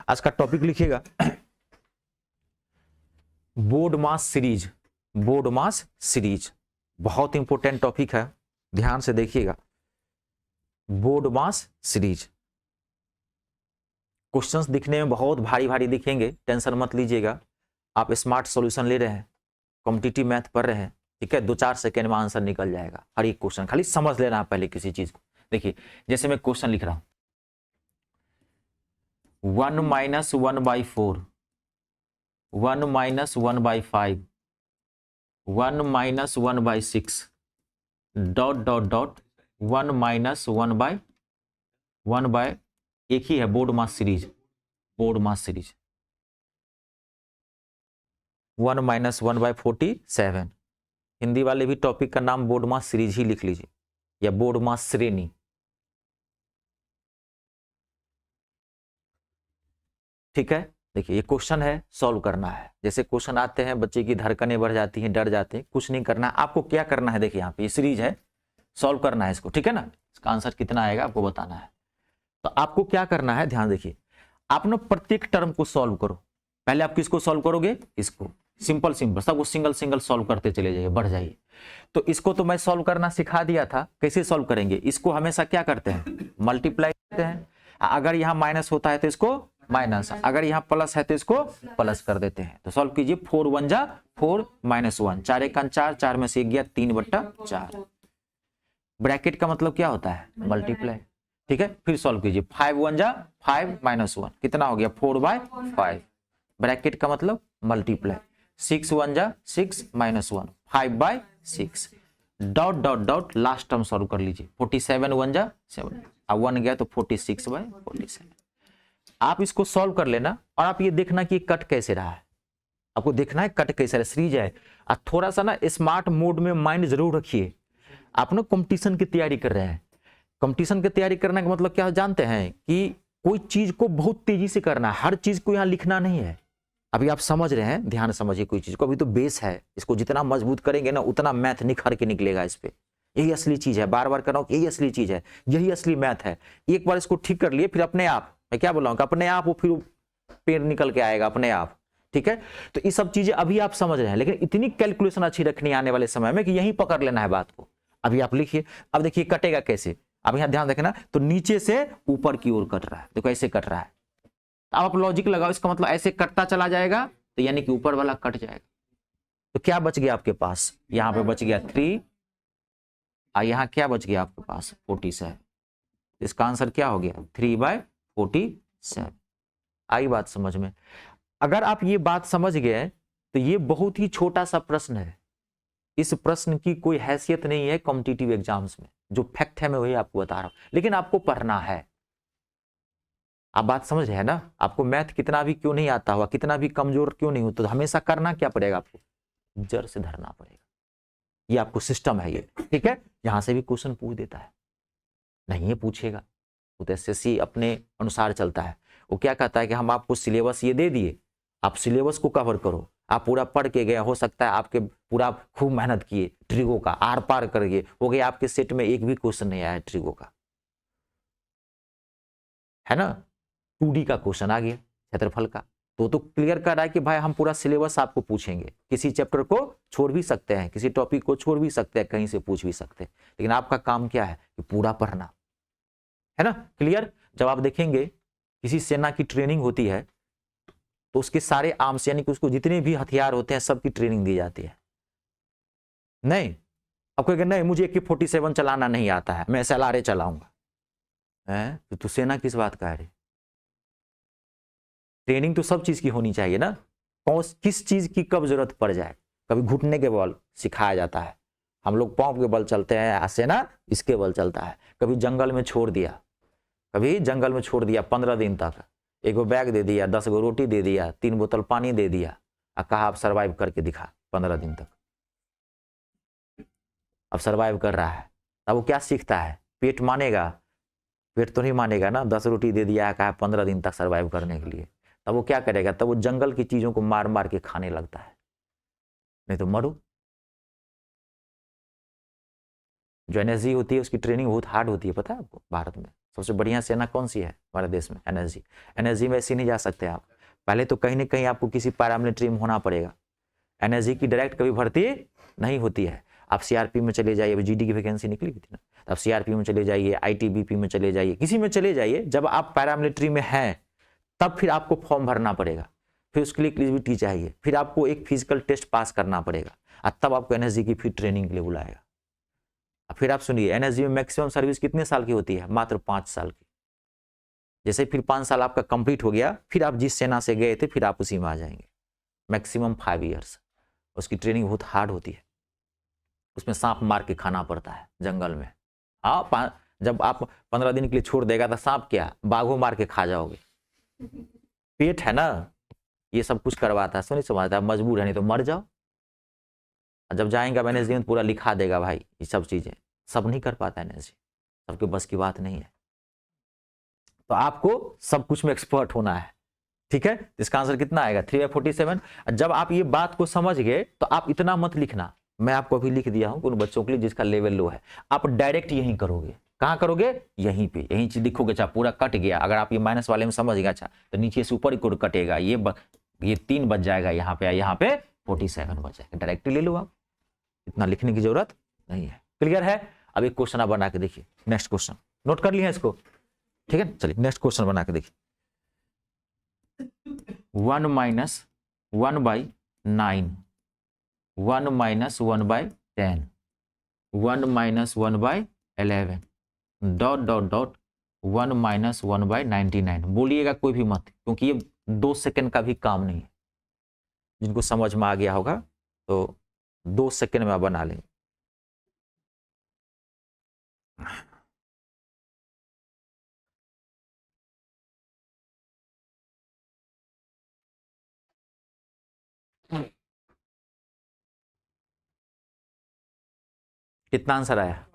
आज का टॉपिक लिखिएगा बोर्ड मास सीरीज। बोर्ड मास सीरीज बहुत इंपॉर्टेंट टॉपिक है, ध्यान से देखिएगा। बोर्ड मास सीरीज क्वेश्चंस दिखने में बहुत भारी भारी दिखेंगे, टेंशन मत लीजिएगा। आप स्मार्ट सॉल्यूशन ले रहे हैं, कॉम्पिटिटिव मैथ पढ़ रहे हैं, ठीक है, 2-4 सेकेंड में आंसर निकल जाएगा हर एक क्वेश्चन। खाली समझ लेना पहले किसी चीज को। देखिए जैसे मैं क्वेश्चन लिख रहा हूं 1 - 1/4, 1 - 1/5, 1 - 1/6 डॉट डॉट डॉट 1 - 1/1 एक ही है बोर्ड मास सीरीज। बोर्ड मास सीरीज 1 - 1/47। हिंदी वाले भी टॉपिक का नाम बोर्ड मास सीरीज ही लिख लीजिए या बोर्ड मास श्रेणी। ठीक है, देखिए ये क्वेश्चन है, सॉल्व करना है। जैसे क्वेश्चन आते हैं बच्चे की धड़कनें बढ़ जाती हैं, डर जाते हैं, कुछ नहीं करना। आपको क्या करना है, देखिए यहाँ पे ये सीरीज है, सॉल्व करना है इसको, ठीक है ना। इसका आंसर कितना आएगा आपको बताना है। तो आपको क्या करना है, ध्यान देखिए। आप ना प्रत्येक टर्म को सॉल्व करो। पहले आप किसको सॉल्व करोगे, इसको। सिंपल सिंपल सबको सिंगल सिंगल सॉल्व करते चले जाइए, बढ़ जाइए। तो इसको तो मैं सॉल्व करना सिखा दिया था, कैसे सॉल्व करेंगे। इसको हमेशा क्या करते हैं, मल्टीप्लाई करते हैं। अगर यहाँ माइनस होता है तो इसको माइनस, अगर यहाँ प्लस है तो इसको प्लस कर देते हैं। तो सॉल्व कीजिए 4 × 1 = 4 - 1, 4 × 1 = 4, 4 में से 1 गया 3/4। ब्रैकेट का मतलब क्या होता है, मल्टीप्लाई। ठीक है, फिर सॉल्व कीजिए 5 × 1 = 5 - 1 कितना हो गया 4/5। ब्रैकेट का मतलब multiply. 6 × 1 = 6 - 1 5/6 dot dot dot last term solve कर लीजिए। 47 × 1 = 7 अब 1 गया तो 46/47। आप इसको सॉल्व कर लेना और आप ये देखना कि कट कैसे रहा है। आपको देखना है कट कैसे रहा, सीरीज है। और थोड़ा सा ना स्मार्ट मोड में माइंड जरूर रखिए। आप ना कंपटीशन की तैयारी कर रहे हैं। कंपटीशन की तैयारी करने का मतलब क्या जानते हैं कि कोई चीज को बहुत तेजी से करना है, हर चीज को यहाँ लिखना नहीं है। अभी आप समझ रहे हैं, ध्यान समझिए कोई चीज को। अभी तो बेस है, इसको जितना मजबूत करेंगे ना उतना मैथ निखर के निकलेगा इस पे। यही असली चीज है, बार बार कर रहा हूं, यही असली चीज है, यही असली मैथ है। एक बार इसको ठीक कर लिए फिर अपने आप, मैं क्या बोल रहा हूं, अपने आप वो फिर पेड़ निकल के आएगा अपने आप। ठीक है, तो ये सब चीजें अभी आप समझ रहे हैं, लेकिन इतनी कैलकुलेशन अच्छी रखनी आने वाले समय में कि यही पकड़ लेना है बात को। अभी आप लिखिए, अब देखिए कटेगा कैसे। अब यहां ध्यान रखना, तो नीचे से ऊपर की ओर कट रहा है, देखो ऐसे कट रहा है। अब आप लॉजिक लगाओ, इसका मतलब ऐसे कटता चला जाएगा तो यानी कि ऊपर वाला कट जाएगा। तो क्या बच गया आपके पास, यहां पे बच गया 3 और यहां क्या बच गया आपके पास 47। इसका आंसर क्या हो गया 3/47। आई बात समझ में। अगर आप ये बात समझ गए तो ये बहुत ही छोटा सा प्रश्न है। इस प्रश्न की कोई हैसियत नहीं है कॉम्पिटिटिव एग्जाम्स में। जो फैक्ट है मैं वही आपको बता रहा हूं, लेकिन आपको पढ़ना है। आप बात समझ रहे हैं ना। आपको मैथ कितना भी क्यों नहीं आता हुआ, कितना भी कमजोर क्यों नहीं हो, तो हमेशा करना क्या पड़ेगा, आपको जड़ से धरना पड़ेगा। ये आपको सिस्टम है ये, ठीक है। यहां से भी क्वेश्चन पूछ देता है, नहीं ये पूछेगा। वो तो एसएससी अपने अनुसार चलता है। वो क्या कहता है कि हम आपको सिलेबस ये दे दिए, आप सिलेबस को कवर करो। आप पूरा पढ़ के गए, हो सकता है आपके पूरा खूब मेहनत किए, ट्रिगो का आर पार कर गए, हो गया आपके सेट में एक भी क्वेश्चन नहीं आया ट्रिगो का, है ना। 2D का क्वेश्चन आ गया क्षेत्रफल का, तो क्लियर कर रहा है कि भाई हम पूरा सिलेबस आपको पूछेंगे। किसी चैप्टर को छोड़ भी सकते हैं, किसी टॉपिक को छोड़ भी सकते हैं, कहीं से पूछ भी सकते हैं, लेकिन आपका काम क्या है कि पूरा पढ़ना, है ना। क्लियर। जब आप देखेंगे किसी सेना की ट्रेनिंग होती है तो उसके सारे आर्म्स यानी कि उसको जितने भी हथियार होते हैं सबकी ट्रेनिंग दी जाती है। नहीं, अब कहेगा नहीं मुझे AK-47 चलाना नहीं आता है, मैं SLR चलाऊंगा, है तो सेना किस बात का है। ट्रेनिंग तो सब चीज की होनी चाहिए ना। कौन किस चीज की कब जरूरत पड़ जाए। कभी घुटने के बल सिखाया जाता है, हम लोग पांव के बल चलते हैं, सेना इसके बल चलता है। कभी जंगल में छोड़ दिया, कभी जंगल में छोड़ दिया 15 दिन तक, एगो बैग दे दिया, 10 गो रोटी दे दिया, 3 बोतल पानी दे दिया और कहा आप सर्वाइव करके दिखा 15 दिन तक। अब सर्वाइव कर रहा है, अब वो क्या सीखता है, पेट मानेगा, पेट तो नहीं मानेगा ना। 10 रोटी दे दिया, कहा 15 दिन तक सर्वाइव करने के लिए, तब वो क्या करेगा, तब वो जंगल की चीजों को मार मार के खाने लगता है, नहीं तो मरो। जो एनएसजी होती है उसकी ट्रेनिंग बहुत हार्ड होती है, पता है आपको, भारत में सबसे बढ़िया सेना कौन सी है हमारे देश में? एनएसजी। एनएसजी में ऐसे नहीं जा सकते आप, पहले तो कहीं ना कहीं आपको किसी पैरामिलिट्री में होना पड़ेगा। एनएसजी की डायरेक्ट कभी भर्ती नहीं होती है। आप सीआरपी में चले जाइए, जीडी की वैकेंसी निकली थी ना, आप सीआरपी में चले जाइए, आईटीबीपी में चले जाइए, किसी में चले जाइए, जब आप पैरामिलिट्री में हैं तब फिर आपको फॉर्म भरना पड़ेगा, फिर उसके लिए एलिजिबिलिटी चाहिए, फिर आपको एक फिजिकल टेस्ट पास करना पड़ेगा और तब आपको एनएसजी की फिर ट्रेनिंग के लिए बुलाएगा। फिर आप सुनिए, एनएसजी में मैक्सिमम सर्विस कितने साल की होती है? मात्र 5 साल की। जैसे फिर 5 साल आपका कंप्लीट हो गया, फिर आप जिस सेना से गए थे फिर आप उसी में आ जाएंगे। Maximum 5 years. उसकी ट्रेनिंग बहुत हार्ड होती है, उसमें सांप मार के खाना पड़ता है जंगल में। हाँ, जब आप 15 दिन के लिए छोड़ देगा तो सांप क्या, बाघों मार के खा जाओगे। पेट है ना, ये सब कुछ करवाता है, सुनिए समझता, मजबूर है, नहीं तो मर जाओ। जब जाएंगे मैनेजमेंट पूरा लिखा देगा भाई, ये सब चीजें सब नहीं कर पाता है एनएसजी, सबके बस की बात नहीं है। तो आपको सब कुछ में एक्सपर्ट होना है, ठीक है। इसका आंसर कितना आएगा? 3/47। जब आप ये बात को समझ गए तो आप इतना मत लिखना, मैं आपको अभी लिख दिया हूं उन बच्चों के लिए जिसका लेवल लो है। आप डायरेक्ट यहीं करोगे। कहां करोगे? यहीं पे, यहीं चीज लिखोगे। अच्छा पूरा कट गया, अगर आप ये माइनस वाले में समझ गए, अच्छा तो नीचे से ऊपर ही कटेगा, ये 3 बच जाएगा, यहाँ पे 47 बच जाएगा। डायरेक्ट ले लो आप, इतना लिखने की जरूरत नहीं है। क्लियर है? अब एक क्वेश्चन आप बना के देखिए, नेक्स्ट क्वेश्चन नोट कर लिया इसको, ठीक है। चलिए नेक्स्ट क्वेश्चन बना के देखिए। 1 minus 1/9, 1 minus 1/10, 1 minus 1/11, dot dot dot 1 minus 1/99। बोलिएगा कोई भी मत, क्योंकि ये 2 सेकंड का भी काम नहीं है। जिनको समझ में आ गया होगा तो 2 सेकंड में आप बना लें। कितना आंसर आया?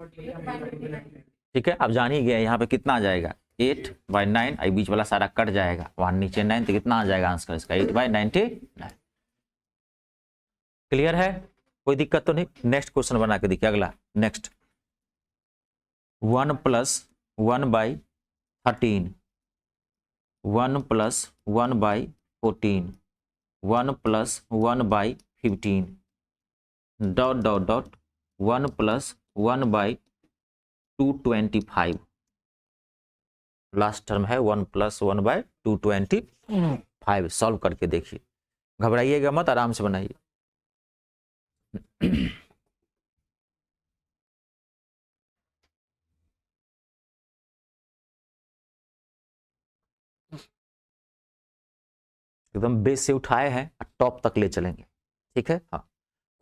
ठीक है, आप जान ही गए यहाँ पे कितना आ जाएगा, 8/9। आई बीच वाला सारा कट जाएगा, वहां नीचे 9, तो कितना आ जाएगा आंसर इसका? 8/99। क्लियर है? कोई दिक्कत तो नहीं? नेक्स्ट क्वेश्चन बना के देखिए, अगला next. 1 + 1/13, 1 + 1/14, 1 + 1/15, dot dot dot 1 + 1/225। Last term है 1 + 1/225। सॉल्व करके देखिए, घबराइएगा मत, आराम से बनाइए। एकदम बेस से उठाए हैं, टॉप तक ले चलेंगे, ठीक है। हाँ,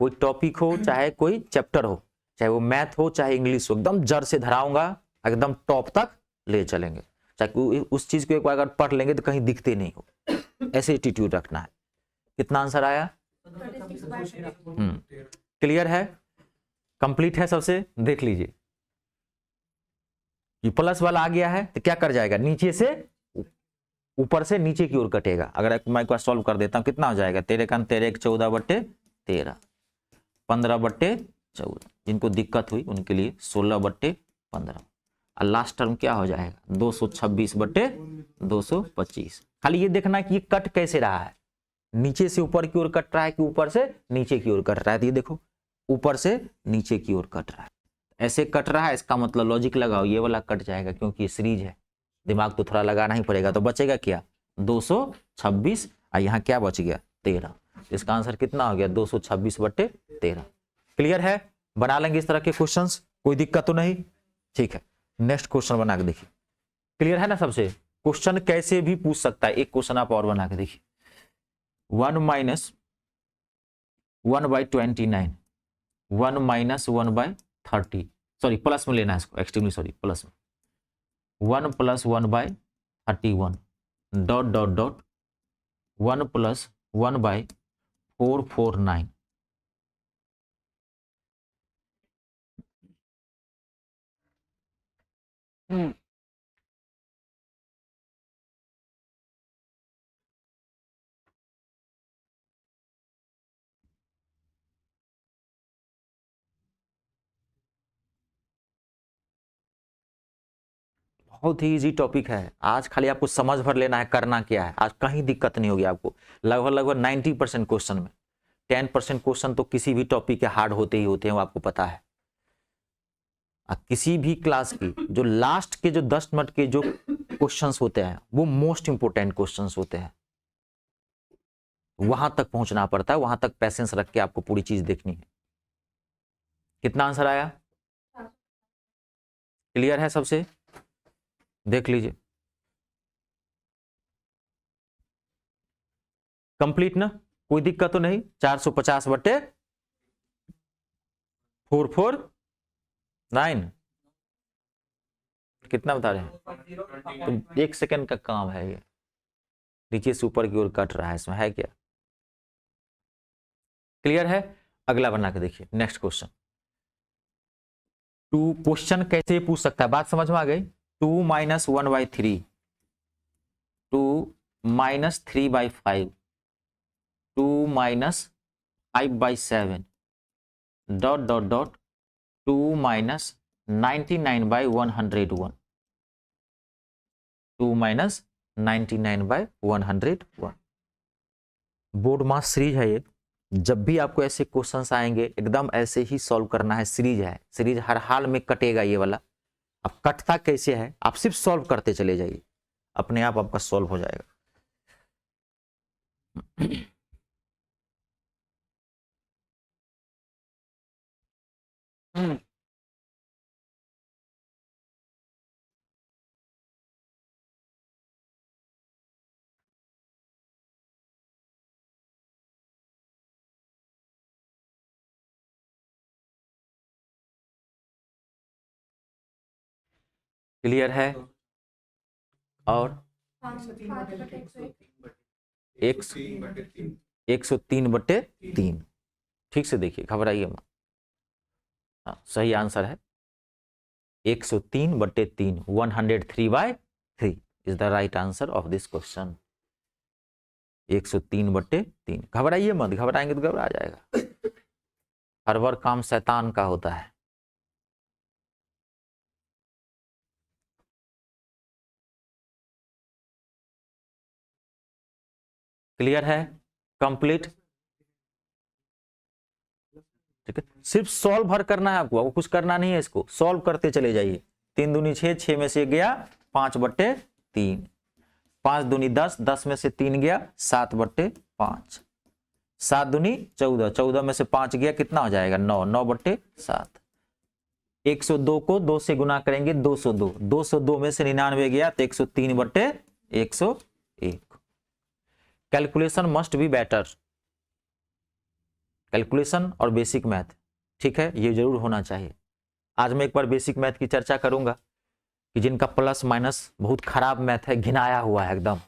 कोई टॉपिक हो चाहे कोई चैप्टर हो, चाहे वो मैथ हो चाहे इंग्लिश हो, एकदम जड़ से धराऊंगा, एकदम टॉप तक ले चलेंगे। चाहे उस चीज को एक बार अगर पढ़ लेंगे तो कहीं दिखते नहीं हो, ऐसे एटीट्यूड रखना है। कितना आंसर आया? क्लियर है? कंप्लीट है? सबसे देख लीजिए, ये प्लस वाला आ गया है तो क्या कर जाएगा, नीचे से ऊपर से नीचे की ओर कटेगा। अगर मैं एक बार सॉल्व कर देता हूं, कितना हो जाएगा? 13 × 14/13, 15/14। जिनको दिक्कत हुई उनके लिए 16/15। और लास्ट टर्म क्या हो जाएगा? 226/225। खाली ये देखना कि ये कट कैसे रहा है, नीचे से ऊपर की ओर कट रहा है कि ऊपर से नीचे की ओर कट रहा है। तो ये देखो, ऊपर से नीचे की ओर कट रहा है, ऐसे कट रहा है, इसका मतलब लॉजिक लगाओ ये वाला कट जाएगा, क्योंकि ये सीरीज है, दिमाग तो थोड़ा लगाना ही पड़ेगा। तो बचेगा क्या? 226, और यहाँ क्या बच गया? 13। इसका आंसर कितना हो गया? 226/13। क्लियर है? बना लेंगे इस तरह के क्वेश्चंस, कोई दिक्कत तो नहीं? ठीक है, नेक्स्ट क्वेश्चन बना के देखिए। क्लियर है ना? सबसे क्वेश्चन कैसे भी पूछ सकता है। एक क्वेश्चन आप और बना के देखिए। 1 - 1/29, 1 - 1/30, सॉरी प्लस में लेना है इसको, एक्सट्रीमली सॉरी, प्लस में। 1 + 1/31, डॉट डॉट डॉट 1 + 1/449। बहुत ही इजी टॉपिक है। आज खाली आपको समझ भर लेना है करना क्या है। आज कहीं दिक्कत नहीं होगी आपको। लगभग 90% क्वेश्चन में 10% क्वेश्चन तो किसी भी टॉपिक के हार्ड होते ही होते हैं, वो आपको पता है। किसी भी क्लास की जो लास्ट के जो 10 मिनट के जो क्वेश्चंस होते हैं वो मोस्ट इंपोर्टेंट क्वेश्चंस होते हैं। वहां तक पहुंचना पड़ता है, वहां तक पैसेंस रख के आपको पूरी चीज देखनी है। कितना आंसर आया? क्लियर है सबसे? देख लीजिए कंप्लीट ना, कोई दिक्कत तो नहीं। 450/449 कितना बता रहे हैं? तो 1 सेकंड का काम है ये, नीचे से ऊपर की ओर कट रहा है, इसमें है क्या? क्लियर है? अगला बना के देखिए नेक्स्ट क्वेश्चन। टू क्वेश्चन कैसे पूछ सकता है, बात समझ में आ गई? 2 - 1/3, 2 - 3/5, 2 - 5/7 ... 2 - 99/101, 2 - 99/101। बोर्ड मास सीरीज है ये। जब भी आपको ऐसे क्वेश्चंस आएंगे एकदम ऐसे ही सॉल्व करना है। सीरीज है, सीरीज हर हाल में कटेगा ये वाला। अब कटता कैसे है, आप सिर्फ सॉल्व करते चले जाइए, अपने आप आपका सॉल्व हो जाएगा। क्लियर है? और 103/3। ठीक से देखिए, घबराइए मत। हाँ, सही आंसर है 103/3, 103/3 is the right answer of this question. 103/3। घबराइए मत, घबराएंगे तो घबरा जाएगा। हर बार काम शैतान का होता है। क्लियर है? कंप्लीट? ठीक है, सिर्फ सॉल्व भर करना है आपको, कुछ करना नहीं है। इसको सॉल्व करते चले जाइए। 3 दूनी 6, 6 में से गया 5/3, 5 दूनी 10, 10 में से 3 गया 7/5, 7 दूनी 14, 14 में से 5 गया कितना हो जाएगा 9, 9/7। 102 को 2 से गुना करेंगे 202, 202 में से 99 गया तो 103/101। Calculation must be better. Calculation और बेसिक मैथ, ठीक है, ये जरूर होना चाहिए। आज मैं एक बार बेसिक मैथ की चर्चा करूंगा कि जिनका प्लस माइनस बहुत खराब मैथ है, घिनाया हुआ है एकदम,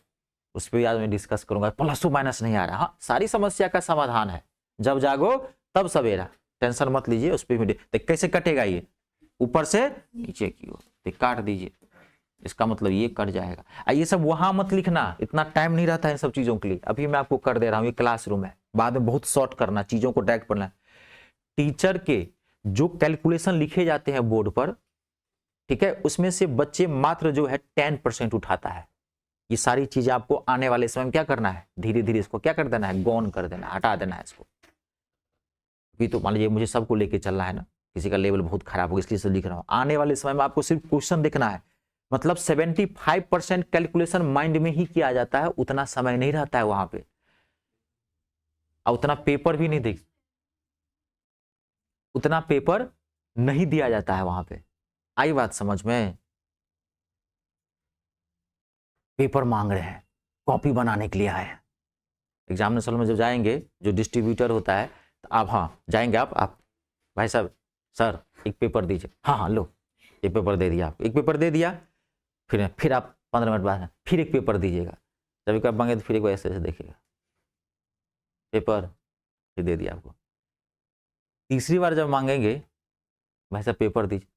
उस पर भी आज मैं डिस्कस करूंगा। प्लस माइनस नहीं आ रहा, हाँ सारी समस्या का समाधान है। जब जागो तब सवेरा, टेंशन मत लीजिए उस पर भी। तो कैसे कटेगा ये? ऊपर से नीचे की ओर तो काट दीजिए, इसका मतलब ये कट जाएगा। ये सब वहां मत लिखना, इतना टाइम नहीं रहता है इन सब चीजों के लिए। अभी मैं आपको कर दे रहा हूँ, ये क्लासरूम है, बाद में बहुत शॉर्ट करना, चीजों को डायरेक्ट पढ़ना। टीचर के जो कैलकुलेशन लिखे जाते हैं बोर्ड पर, ठीक है, उसमें से बच्चे मात्र जो है 10% उठाता है। ये सारी चीजें आपको आने वाले समय में क्या करना है, धीरे धीरे इसको क्या कर देना है, गौन कर देना, हटा देना है इसको। अभी तो मान लीजिए मुझे सबको लेके चलना है ना, किसी का लेवल बहुत खराब होगा इसलिए लिख रहा हूं। आने वाले समय में आपको सिर्फ क्वेश्चन देखना है। मतलब 75% कैलकुलेशन माइंड में ही किया जाता है, उतना समय नहीं रहता है वहां पे, और उतना पेपर भी नहीं देख, उतना पेपर नहीं दिया जाता है वहां पे। आई बात समझ में? पेपर मांग रहे हैं, कॉपी बनाने के लिए आए हैं। एग्जामिनेशन में जब जाएंगे, जो डिस्ट्रीब्यूटर होता है, तो आप हाँ जाएंगे, आप भाई साहब सर एक पेपर दीजिए, हाँ हाँ लो एक पेपर दे दिया, आपको एक पेपर दे दिया, फिर आप 15 मिनट बाद फिर एक पेपर दीजिएगा। जब एक मांगे तो फिर एक ऐसे देखिएगा पेपर, फिर दे दिया आपको। तीसरी बार जब मांगेंगे, भाई साहब पेपर दीजिए,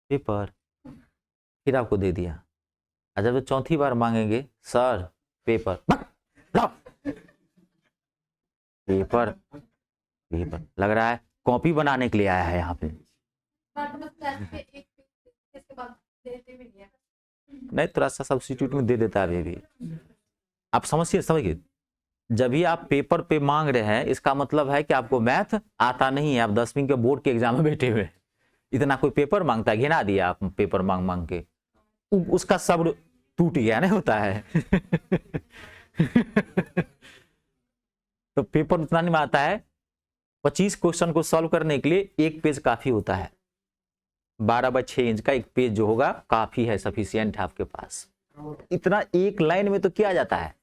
पेपर, फिर आपको दे दिया। और जब चौथी बार मांगेंगे, सर पेपर, पेपर, पेपर लग रहा है कॉपी बनाने के लिए आया है यहाँ पे। नहीं, थोड़ा सा सब्स्टिट्यूट में दे देता है अभी भी। आप समझिए, जब भी आप पेपर पे मांग रहे हैं इसका मतलब है कि आपको मैथ आता नहीं है, आप 10वीं के बोर्ड के एग्जाम में बैठे हुए हैं। इतना कोई पेपर मांगता है, घिना दिया आप पेपर मांग मांग के, उसका सब्र टूट गया नहीं होता है। तो पेपर उतना नहीं आता है। 25 क्वेश्चन को सॉल्व करने के लिए एक पेज काफी होता है। 12x6 इंच का एक पेज जो होगा काफी है, सफिशियंट है आपके पास। इतना एक लाइन में तो किया जाता है,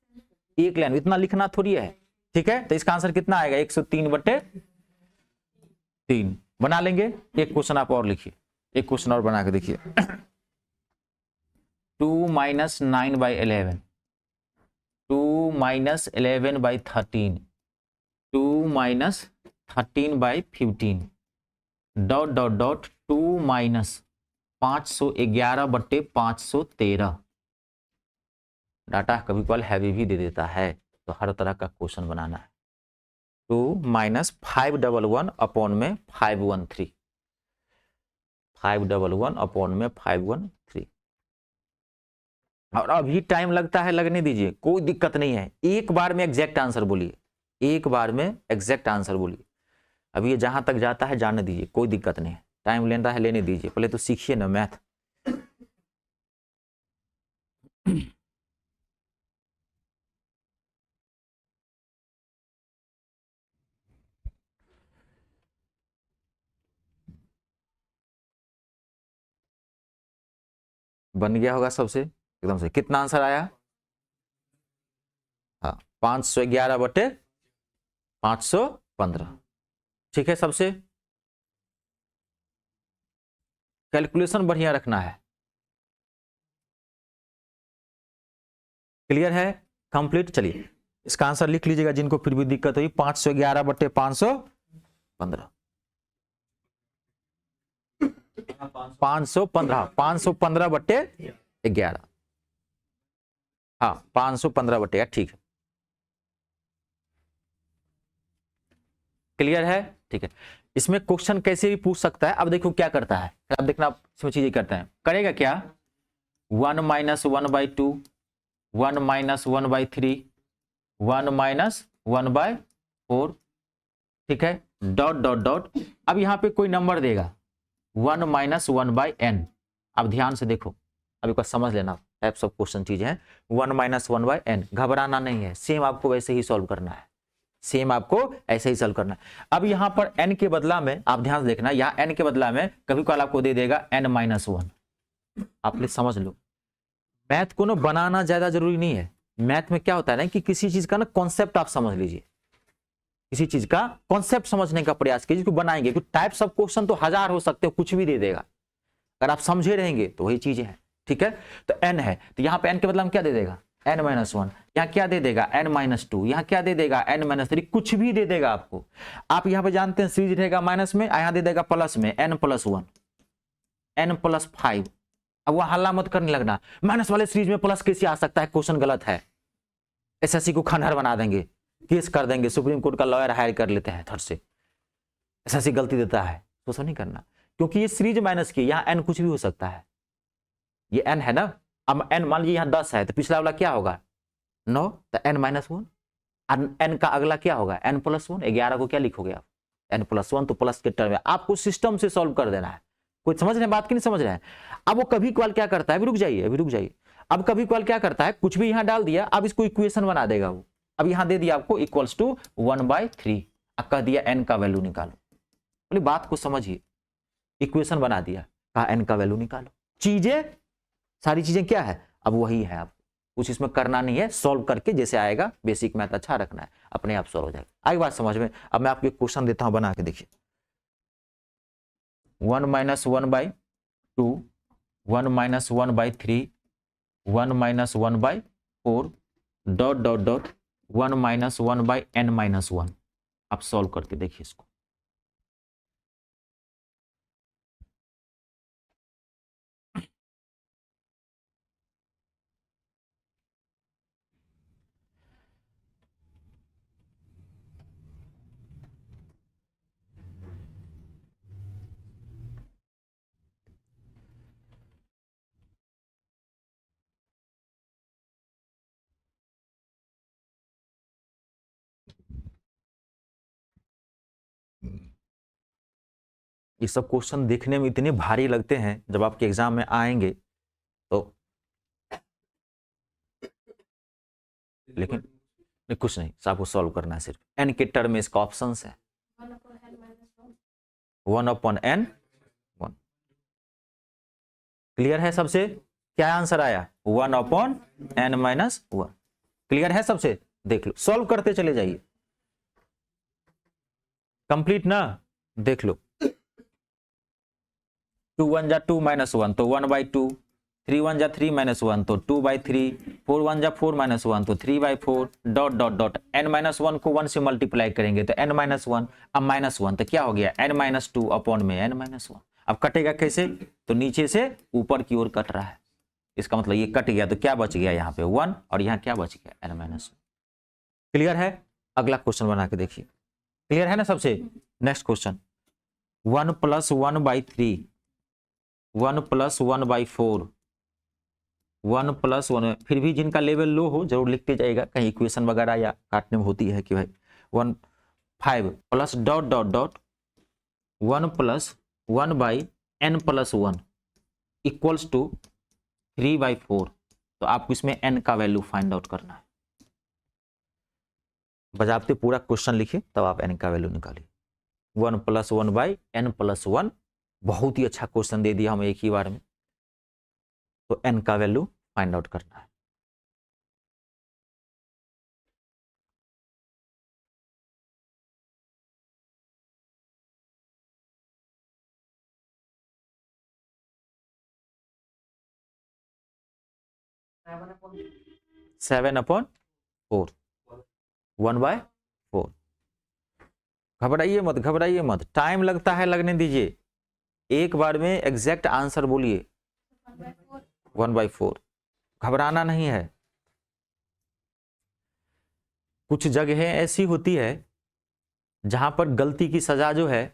एक लाइन इतना लिखना थोड़ी है। ठीक है, तो इसका आंसर कितना आएगा? 103/3 बना लेंगे। एक क्वेश्चन आप और लिखिए, एक क्वेश्चन और बना के देखिए। 2 - 9/11, 2 - 11/13, 2 - 13/15, डॉट डॉट डॉट 2 - 511/513। डाटा कभी कभार हैवी भी दे देता है, तो हर तरह का क्वेश्चन बनाना है। 2 - 511/513, 511/513। और अभी टाइम लगता है, लगने दीजिए, कोई दिक्कत नहीं है। एक बार में एग्जैक्ट आंसर बोलिए, एक बार में एग्जैक्ट आंसर बोलिए। अभी ये जहां तक जाता है जाने दीजिए, कोई दिक्कत नहीं है। टाइम लेना है लेने दीजिए, पहले तो सीखिए ना मैथ। बन गया होगा सबसे एकदम से। कितना आंसर आया? हाँ, 511/515। ठीक है, सबसे कैलकुलेशन बढ़िया रखना है। क्लियर है? कंप्लीट। चलिए इसका आंसर लिख लीजिएगा, जिनको फिर भी दिक्कत हुई। 511/515, 515, 515/11। हाँ, 515/11। ठीक है, क्लियर है? ठीक है। इसमें क्वेश्चन कैसे भी पूछ सकता है। अब देखो क्या करता है, अब देखना इसमें चीजें करता है। करेगा क्या? 1 - 1/2, 1 - 1/3, 1 - 1/4। ठीक है, डॉट डॉट डॉट। अब यहां पे कोई नंबर देगा, 1 - 1/n। अब ध्यान से देखो, अब एक बार समझ लेना, टाइप्स ऑफ क्वेश्चन चीजें हैं। 1 - 1/n, घबराना नहीं है, सेम आपको वैसे ही सॉल्व करना है, सेम आपको ऐसे ही सॉल्व करना है। अब यहां पर n के बदला में, आप ध्यान से देखना, यहां n के बदला में कभी कल आपको दे देगा n-1। आप प्लीज समझ लो, मैथ को ना बनाना ज्यादा जरूरी नहीं है। मैथ में क्या होता है ना कि किसी चीज का ना कॉन्सेप्ट आप समझ लीजिए, किसी चीज का कॉन्सेप्ट समझने का प्रयास कीजिए, जिसको बनाएंगे। क्योंकि टाइप्स ऑफ क्वेश्चन तो हजार हो सकते हो, कुछ भी दे देगा, अगर आप समझे रहेंगे तो वही चीजें हैं। ठीक है, तो n है, तो यहां पे n के बदला में क्या दे देगा? n-1। यहाँ क्या दे देगा? n-2। यहाँ क्या दे देगा? n-3। कुछ भी दे देगा आपको। आप यहाँ पे जानते हैं सीरीज रहेगा माइनस में, यहाँ दे देगा प्लस में, n+1, n+5। अब वह हल्ला मत करने लगना, माइनस वाले सीरीज में प्लस कैसे आ सकता है, क्वेश्चन गलत है। एसएससी को खंडहर बना देंगे, केस कर देंगे, सुप्रीम कोर्ट का लॉयर हायर कर लेते हैं थर्ड से। एसएससी गलती देता है, तो ऐसा नहीं करना, क्योंकि ये सीरीज माइनस की, यहाँ n कुछ भी हो सकता है। ये n है ना, अब n मान लीजिए यहाँ 10 है, तो पिछला वाला क्या होगा? 9, तो n-1। n का अगला क्या होगा? n+1। 11 को क्या लिखोगे आप? n+1। तो प्लस के टर्म में आपको सिस्टम से सॉल्व कर देना है। कोई समझ रहे हैं बात की नहीं समझ रहे हैं? अब वो कभी कभार क्या करता है, अभी रुक जाइए, अभी रुक जाइए। अब कभी कभार क्या करता है, कुछ भी यहां डाल दिया, अब इसको इक्वेशन बना देगा वो। अब यहां दे दिया आपको =1/3, अब कह दिया n का वैल्यू निकालो। बोले बात को समझिए, इक्वेशन बना दिया, कहा n का वैल्यू निकालो। चीजें, सारी चीजें क्या है, अब वही है। आप कुछ इसमें करना नहीं है, सॉल्व करके जैसे आएगा, बेसिक मैथ अच्छा रखना है, अपने आप सॉल्व हो जाएगा। आई बात समझ में? अब मैं आपको एक क्वेश्चन देता हूं, बना के देखिए। 1 - 1/2, 1 - 1/3, 1 - 1/4, डॉट डॉट डॉट 1 - 1/n-1। आप सॉल्व करके देखिए इसको। ये सब क्वेश्चन देखने में इतने भारी लगते हैं, जब आपके एग्जाम में आएंगे तो लेकिन कुछ नहीं, आपको सॉल्व करना है सिर्फ। एन के टर्म में इसका ऑप्शन है 1/n 1। क्लियर है सबसे? क्या आंसर आया? 1/n-1। क्लियर है सबसे? देख लो, सॉल्व करते चले जाइए। कंप्लीट ना? देख लो, 2 1 जा 2 -1 तो 1/2, 3 1 जा 3 -1 तो 2/3, 4 1 जा 4 -1 तो 3/4, डॉट डॉट डॉट। n-1 को 1 से मल्टीप्लाई करेंगे तो n-1, अब -1 तो क्या हो गया? n-2 अपॉन में n-1। अब कटेगा कैसे? तो नीचे से ऊपर की ओर कट रहा है, इसका मतलब ये कट गया, तो क्या बच गया यहाँ पे? 1, और यहाँ क्या बच गया? n-1। क्लियर है? अगला क्वेश्चन बना के देखिए। क्लियर है ना सबसे? Next question, 1 + 1/3, 1 + 1/4, 1 + 1। फिर भी जिनका लेवल लो हो जरूर लिखते जाएगा, कहीं इक्वेशन वगैरह या काटने में होती है कि भाई 1 5 plus dot dot dot 1 + 1/n+1 equals to 3/4। तो आपको इसमें n का वैल्यू फाइंड आउट करना है। बजाते पूरा क्वेश्चन लिखिए, तब आप n का वैल्यू निकालिए। 1 + 1/n+1, बहुत ही अच्छा क्वेश्चन दे दिया हमें एक ही बार में। तो n का वैल्यू फाइंड आउट करना है। Seven upon 4, 1/4। घबराइए मत, घबराइए मत, टाइम लगता है, लगने दीजिए। एक बार में एग्जैक्ट आंसर बोलिए। 1/4। घबराना नहीं है। कुछ जगहें ऐसी होती है जहां पर गलती की सजा जो है,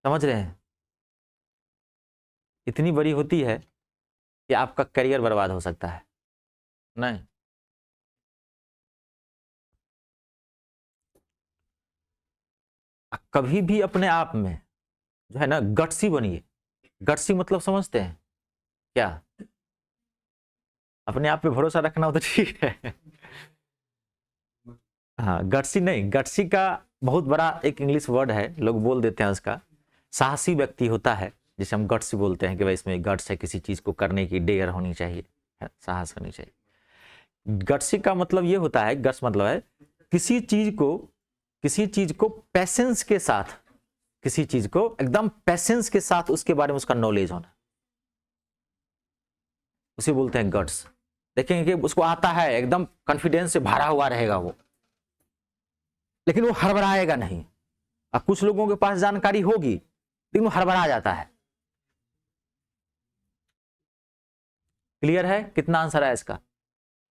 समझ रहे हैं, इतनी बड़ी होती है कि आपका करियर बर्बाद हो सकता है। नहीं, कभी भी अपने आप में जो है ना गट्सी बनिए। गट्सी मतलब समझते हैं क्या? अपने आप पे भरोसा रखना हो तो ठीक है। हाँ, गट्सी नहीं, गट्सी का बहुत बड़ा एक इंग्लिश वर्ड है, लोग बोल देते हैं उसका। साहसी व्यक्ति होता है जिसे हम गट्स बोलते हैं कि भाई इसमें गट्स है, किसी चीज को करने की डेयर होनी चाहिए, साहस होनी चाहिए। गट्सी का मतलब ये होता है, गट्स मतलब है किसी चीज को पैसेंस के साथ, किसी चीज को एकदम पैसेंस के साथ उसके बारे में उसका नॉलेज होना, उसे बोलते हैं गट्स। देखेंगे कि उसको आता है, एकदम कॉन्फिडेंस से भरा हुआ रहेगा वो, लेकिन वो हड़बड़ाएगा नहीं। अब कुछ लोगों के पास जानकारी होगी लेकिन वो हड़बड़ा जाता है। क्लियर है? कितना आंसर है इसका?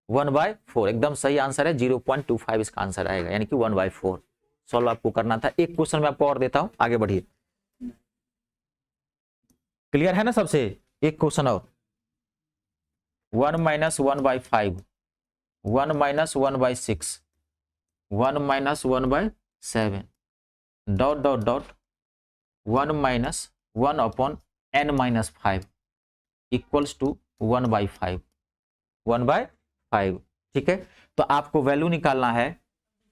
1/4 एकदम सही आंसर है। 0.25 इसका आंसर आएगा, यानी कि 1/4 सॉल्व आपको करना था। एक क्वेश्चन मैं आपको और देता हूं, आगे बढ़िए। क्लियर है ना सबसे? एक क्वेश्चन और, 1 - 1/5, 1 - 1/6, 1 - 1/7, dot dot dot 1 - 1/n-5 equals to 1/5, 1/5। ठीक है, तो आपको वैल्यू निकालना है,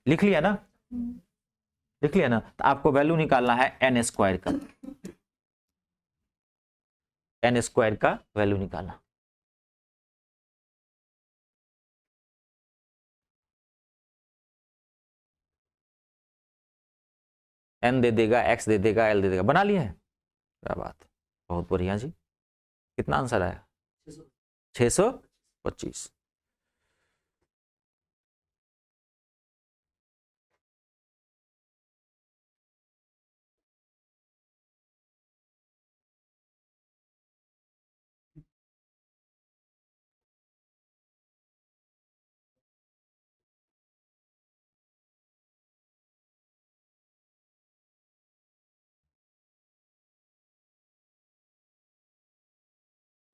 लिख लिया ना? लिख लिया ना? तो आपको वैल्यू निकालना है n² का, n² का वैल्यू निकालना। n दे देगा, x दे देगा, l दे देगा। बना लिया है? क्या बात, बहुत बढ़िया जी। कितना आंसर आया? 625।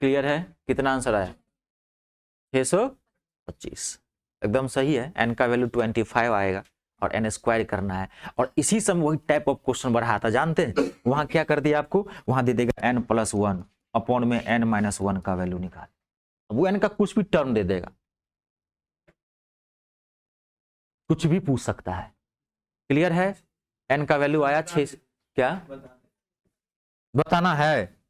क्लियर है? कितना आंसर आया? 625 एकदम सही है। n का वैल्यू 25 आएगा और n स्क्वायर करना है। और इसी समय वही टाइप ऑफ क्वेश्चन बढ़ा था, जानते हैं वहां क्या कर दिया आपको, वहां दे देगा n+1 अपॉन में n-1 का वैल्यू निकाल, वो n का कुछ भी टर्म दे देगा, कुछ भी पूछ सकता है। क्लियर है? n का वैल्यू आया 6, क्या बताना है?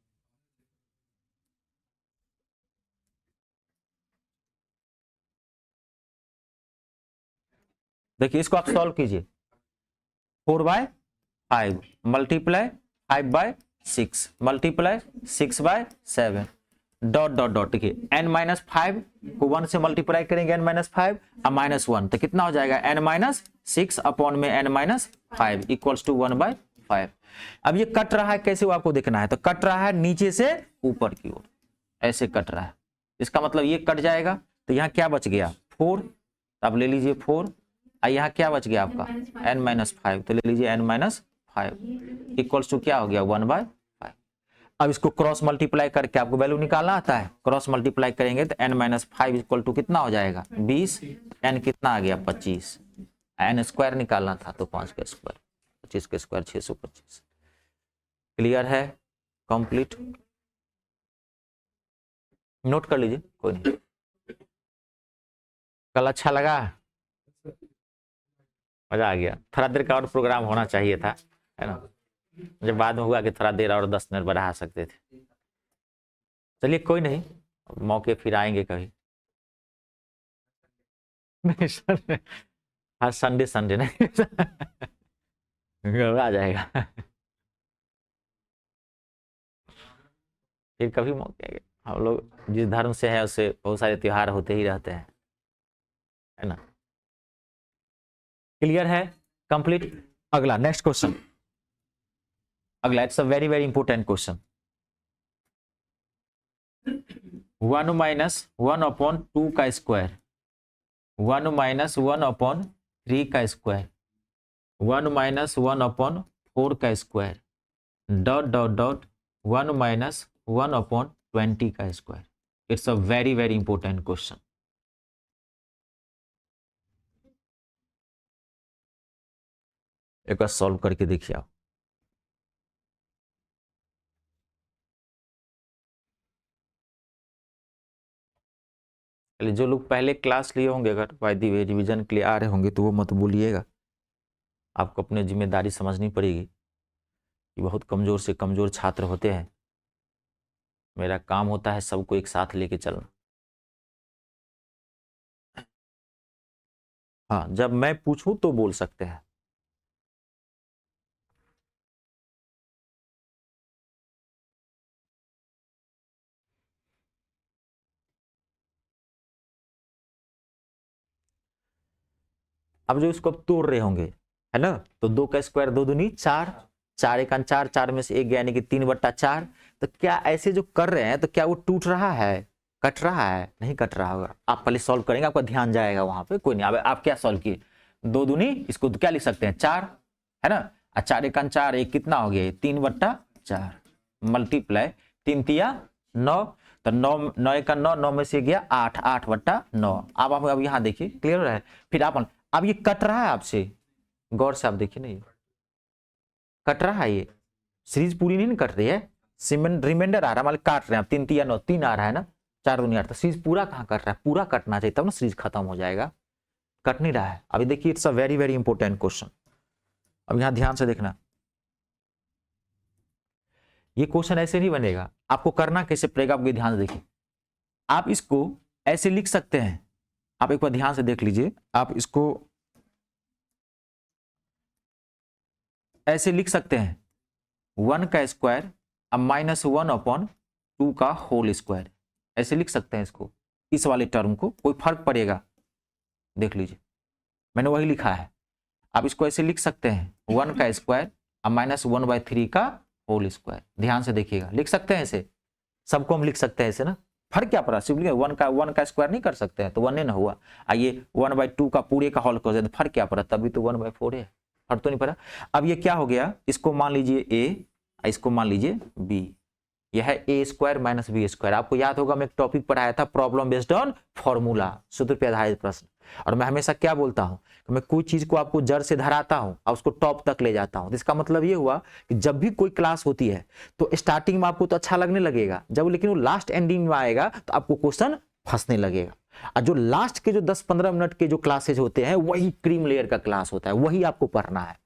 देखिए इसको आप सॉल्व कीजिए, 4/5 multiply 5/6 multiply 6/7 dot dot dot. देखिए n-5 को 1 से मल्टीप्लाई करेंगे n-5 और -1 तो कितना हो जाएगा n-6 अपॉन में n-5 इक्वल्स टू 1/5। अब ये कट रहा है कैसे, वो आपको देखना है। तो कट रहा है नीचे से ऊपर की ओर, ऐसे कट रहा है, इसका मतलब ये कट जाएगा। तो यहाँ क्या बच गया 4, तो आप ले लीजिए 4, और यहाँ क्या बच गया आपका n-5, तो ले लीजिए n-5 इक्वल्स टू क्या हो गया 1/5। अब इसको क्रॉस मल्टीप्लाई करके आपको वैल्यू निकालना आता है, क्रॉस मल्टीप्लाई करेंगे तो n-5 इक्वल टू कितना हो जाएगा 20, n कितना आ गया 25, n स्क्वायर निकालना था तो 5 का स्क्वायर, 25 का स्क्वायर 625। क्लियर है? कंप्लीट। नोट कर लीजिए, कोई नहीं। कल अच्छा लगा, मजा आ गया। थोड़ा देर का और प्रोग्राम होना चाहिए था, है ना, जब बाद में हुआ कि थोड़ा देर और 10 मिनट बढ़ा सकते थे। चलिए कोई नहीं, मौके फिर आएंगे कभी। हाँ संडे संडे नहीं आ जाएगा फिर कभी मौके। हम लोग जिस धर्म से है उससे बहुत सारे त्योहार होते ही रहते हैं, है ना। क्लियर है? कंप्लीट। अगला नेक्स्ट क्वेश्चन, अगला it's a very very important question. 1 - 1/2 का स्क्वायर, 1 - 1/3 का स्क्वायर, 1 - 1/4 का स्क्वायर, डॉट डॉट डॉट 1 - 1/20 का square. It's a very very important question. एक बार सॉल्व करके देखिए आप। जो लोग पहले क्लास लिए होंगे, अगर बाय द वे रिवीजन के लिए आ रहे होंगे तो वो मत बोलिएगा, आपको अपनी जिम्मेदारी समझनी पड़ेगी कि बहुत कमजोर से कमजोर छात्र होते हैं, मेरा काम होता है सबको एक साथ लेके चलना। हाँ जब मैं पूछूं तो बोल सकते हैं। अब जो इसको अब तोड़ रहे होंगे, है ना, तो 2 का स्क्वायर 2 दूनी 4, 4 एक 4, 4 में से 1 गया यानी कि 3/4। तो क्या ऐसे जो कर रहे हैं तो क्या वो टूट रहा है, कट रहा है? नहीं कट रहा होगा। आप पहले सॉल्व करेंगे, आपका ध्यान जाएगा वहां पे, कोई नहीं। अब आप क्या सॉल्व किए, 2 दूनी इसको क्या लिख सकते हैं 4, है ना, 4 एक 4, एक कितना हो गया 3/4 मल्टीप्लाई 3 तिया 9, तो 9 एक 9, 9 में से गया 8, 8/9। अब यहाँ देखिए क्लियर हो रहा है। फिर आप अब ये कट रहा है आपसे, गौर से आप देखिए ना, ये कट रहा है, ये सीरीज पूरी नहीं कट रही है, रिमाइंडर आ रहा है, मतलब काट रहे हैं आप 3 तिया 9, 3 आ रहा है ना, 4 दूनी 8, तो सीरीज पूरा कहाँ कट रहा है, पूरा कटना चाहिए तब ना सीरीज खत्म हो जाएगा, कट नहीं रहा है। अभी देखिए it's a very very important question. अब यहाँ ध्यान से देखना, ये क्वेश्चन ऐसे नहीं बनेगा, आपको करना कैसे पड़ेगा, आपको ध्यान से देखिए। आप इसको ऐसे लिख सकते हैं, आप एक बार ध्यान से देख लीजिए, आप इसको ऐसे लिख सकते हैं 1 का स्क्वायर अब -1/2 का होल स्क्वायर, ऐसे लिख सकते हैं इसको, इस वाले टर्म को, कोई फर्क पड़ेगा, देख लीजिए मैंने वही लिखा है। आप इसको ऐसे लिख सकते हैं 1 का स्क्वायर अब -1/3 का होल स्क्वायर, ध्यान से देखिएगा, लिख सकते हैं ऐसे, सबको हम लिख सकते हैं ऐसे ना, फर्क क्या पड़ा, सिंपली 1 का स्क्वायर नहीं कर सकते हैं तो 1 ना हुआ, आइए 1/2 का पूरे का होल कर देते, फर्क क्या पड़ा, तभी तो 1/4 है, फर्क तो नहीं पड़ा। अब ये क्या हो गया, इसको मान लीजिए ए, इसको मान लीजिए बी, यह है ए स्क्वायर माइनस बी स्क्वायर। आपको याद होगा मैं एक टॉपिक पढ़ाया था प्रॉब्लम बेस्ड ऑन फॉर्मूला, सूत्र पे आधारित प्रश्न। और मैं हमेशा क्या बोलता हूं कि मैं कोई चीज को आपको जड़ से धराता हूं और उसको टॉप तक ले जाता हूं। तो इसका मतलब ये हुआ कि जब भी कोई क्लास होती है तो स्टार्टिंग में आपको तो अच्छा लगने लगेगा, जब लेकिन वो लास्ट एंडिंग में आएगा तो आपको क्वेश्चन फंसने लगेगा। और जो लास्ट के जो 10-15 मिनट के जो क्लासेज होते हैं वही क्रीम लेयर का क्लास होता है, वही आपको पढ़ना है।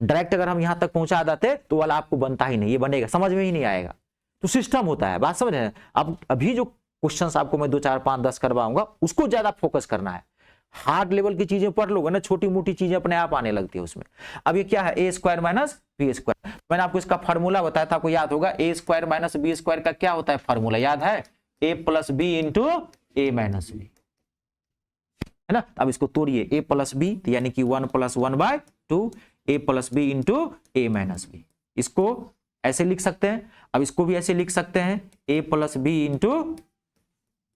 डायरेक्ट अगर हम यहां तक पहुंचा देते तो वाला आपको बनता ही नहीं, ये बनेगा समझ में ही नहीं आएगा। तो सिस्टम होता है, बात समझ रहे हैं। अब अभी जो क्वेश्चंस आपको मैं 2 4 5 10 करवाऊंगा उसको ज्यादा फोकस करना है। हार्ड लेवल की चीजें पढ़ लोगे ना, छोटी मोटी चीजें अपने आप आने लगती है उसमें। अब ये क्या है, ए स्क्वायर माइनस बी स्क्वायर। मैंने आपको इसका फार्मूला बताया था, आपको याद होगा ए स्क्वायर माइनस बी स्क्वायर का क्या होता है फार्मूला, याद है? ए प्लस बी इंटू ए माइनस बी, है ना। अब इसको तोड़िए, ए प्लस बी यानी कि 1 + 1/2 ए प्लस बी इंटू ए माइनस बी। इसको ऐसे लिख सकते हैं। अब इसको भी ऐसे लिख सकते हैं, ए प्लस बी इंटू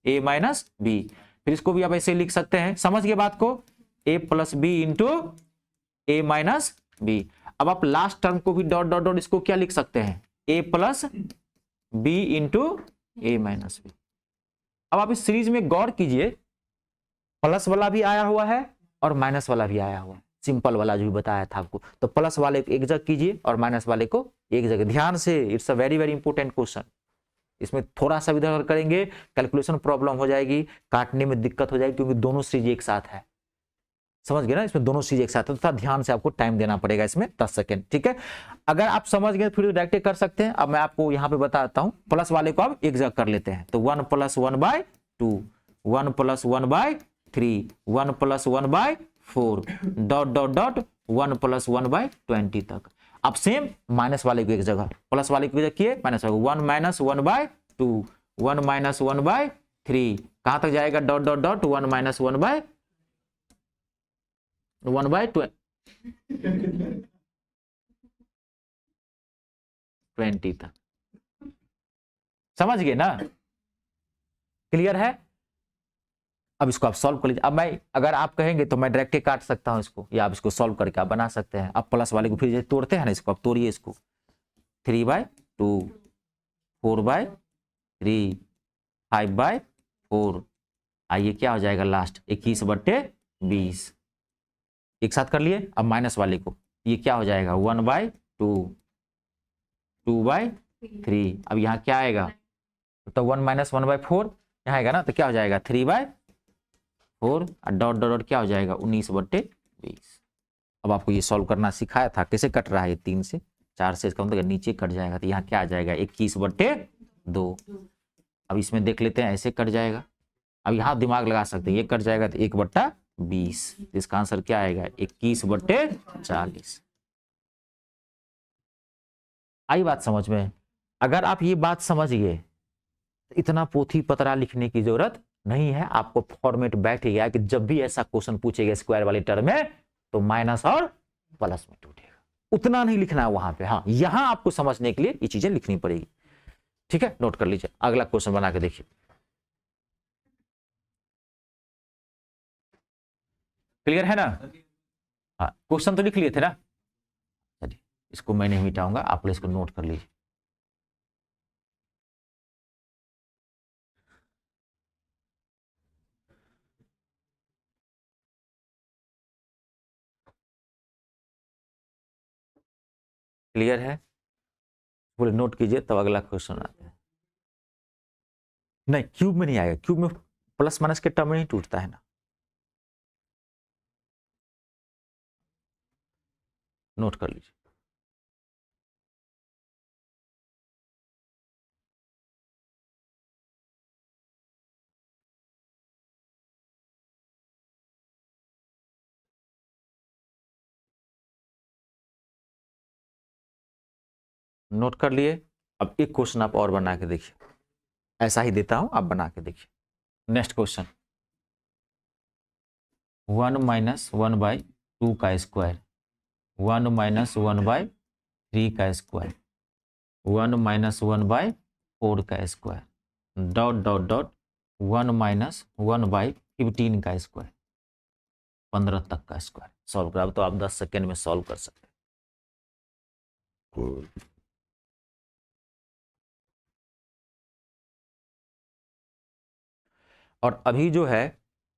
ए माइनस बी। फिर इसको भी आप ऐसे लिख सकते हैं, समझ गए बात को, ए प्लस बी इंटू ए माइनस बी। अब आप लास्ट टर्म को भी डॉट डॉट डॉट इसको क्या लिख सकते हैं, ए प्लस बी इंटू ए माइनस बी। अब आप इस सीरीज में गौर कीजिए, प्लस वाला भी आया हुआ है और माइनस वाला भी आया हुआ है, सिंपल वाला जो भी बताया था आपको। तो प्लस वाले को एक जगह कीजिए और माइनस वाले को एक जगह। ध्यान से, it's a very very important question. इसमें थोड़ा सा इधर करेंगे कैलकुलेशन प्रॉब्लम हो जाएगी, काटने में दिक्कत हो जाएगी, क्योंकि दोनों सीरीज एक साथ है, समझ गए ना। इसमें दोनों सीरीज एक साथ है, तो ध्यान से आपको टाइम देना पड़ेगा इसमें 10 सेकेंड, ठीक है। अगर आप समझ गए फिर डायरेक्ट कर सकते हैं। अब मैं आपको यहाँ पे बताता हूँ, प्लस वाले को आप एक जगह कर लेते हैं। तो 1 + 1/2, 1 + 1/3, 1 + 1/4 डॉट डॉट डॉट 1 + 1/20 तक। अब सेम माइनस वाले को एक जगह, प्लस वाले को एक जगह किए, माइनस वाले 1 - 1/2, 1 - 1/3, कहां तक जाएगा, डॉट डॉट डॉट 1 - 1/20 तक। समझ गए ना, क्लियर है। अब इसको आप सॉल्व कर लीजिए। अब मैं, अगर आप कहेंगे तो मैं डायरेक्ट काट सकता हूं इसको, या आप इसको सॉल्व करके आप बना सकते हैं। अब प्लस वाले को फिर तोड़ते हैं ना, इसको आप तोड़िए, इसको 3/2, 4/3, 5/4, आइए क्या हो जाएगा लास्ट, 21/20। एक साथ कर लिए। अब माइनस वाले को, ये क्या हो जाएगा, 1/2, 2/3। अब यहाँ क्या आएगा, तो 1 - 1/4 यहाँ आएगा ना, तो क्या हो जाएगा 3/4 और डॉट डॉट डॉट क्या हो जाएगा 19/20। अब आपको ये सॉल्व करना सिखाया था, कैसे कट रहा है 3 से 4 से, इसका मतलब नीचे कट जाएगा, तो यहाँ क्या आ जाएगा 21/2। अब इसमें देख लेते हैं, ऐसे कट जाएगा। अब यहाँ दिमाग लगा सकते हैं, ये कट जाएगा तो 1/20, इसका आंसर क्या आएगा 21/40। आई बात समझ में। अगर आप ये बात समझ गए तो इतना पोथी पतरा लिखने की जरूरत नहीं है, आपको फॉर्मेट बैठ गया कि जब भी ऐसा क्वेश्चन पूछेगा स्क्वायर वाले टर्म में तो माइनस और प्लस में टूटेगा, उतना नहीं लिखना है वहां पे। हाँ, यहां आपको समझने के लिए ये चीजें लिखनी पड़ेगी, ठीक है। नोट कर लीजिए, अगला क्वेश्चन बना के देखिए। क्लियर है ना, हाँ क्वेश्चन तो लिख लिए थे ना, चलिए इसको मैं नहीं मिटाऊंगा, आप लोग इसको नोट कर लीजिए। क्लियर है, पूरे नोट कीजिए, तब अगला क्वेश्चन आता है। नहीं, क्यूब में नहीं आएगा, क्यूब में प्लस माइनस के टर्म में ही टूटता है ना। नोट कर लीजिए। नोट कर लिए। अब एक क्वेश्चन आप और बना के देखिए, ऐसा ही देता हूं, आप बना के देखिए। नेक्स्ट क्वेश्चन, 1 - 1/2 का स्क्वायर, 1 - 1/3 का स्क्वायर, 1 - 1/4 का स्क्वायर, डॉट डॉट डॉट 1 - 1/15 का स्क्वायर, 15 तक का स्क्वायर। सॉल्व कर, अब तो आप 10 सेकेंड में सॉल्व कर सकते हैं। और अभी जो है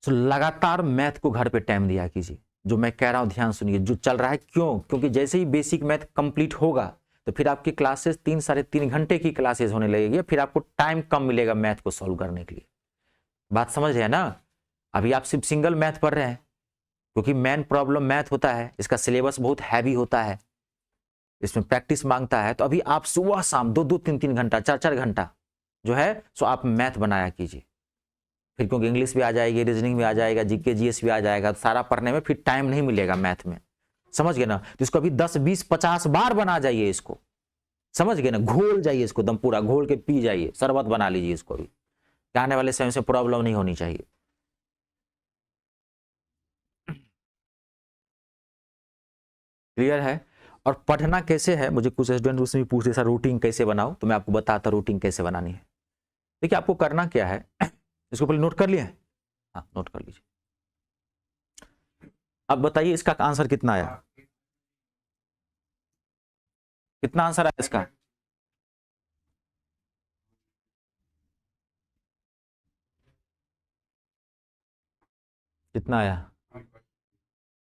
तो लगातार मैथ को घर पे टाइम दिया कीजिए। जो मैं कह रहा हूं ध्यान सुनिए, जो चल रहा है, क्यों? क्योंकि जैसे ही बेसिक मैथ कंप्लीट होगा तो फिर आपकी क्लासेस 3 साढ़े 3 घंटे की क्लासेस होने लगेगी, फिर आपको टाइम कम मिलेगा मैथ को सॉल्व करने के लिए। बात समझ रहे हैं ना? अभी आप सिर्फ सिंगल मैथ पढ़ रहे हैं क्योंकि मेन प्रॉब्लम मैथ होता है, इसका सिलेबस बहुत हैवी होता है, इसमें प्रैक्टिस मांगता है। तो अभी आप सुबह शाम 2-2 3-3 घंटा 4-4 घंटा जो है सो आप मैथ बनाया कीजिए। फिर क्योंकि इंग्लिश भी आ जाएगी, रीजनिंग भी आ जाएगा, जीके जीएस भी आ जाएगा, तो सारा पढ़ने में फिर टाइम नहीं मिलेगा मैथ में। समझ गए ना? तो इसको अभी 10 20 50 बार बना जाइए इसको। समझ गए ना? घोल जाइए इसको, एकदम पूरा घोल के पी जाइए, शरबत बना लीजिए इसको भी। आने वाले समय से प्रॉब्लम नहीं होनी चाहिए। क्लियर है? और पढ़ना कैसे है, मुझे कुछ स्टूडेंट उसमें भी पूछते सर रूटीन कैसे बनाओ, तो मैं आपको बताता रूटीन कैसे बनानी है। देखिए आपको करना क्या है, इसको पहले नोट कर लिए? हाँ नोट कर लीजिए। अब बताइए इसका आंसर कितना आया? कितना आंसर आया इसका? कितना आया?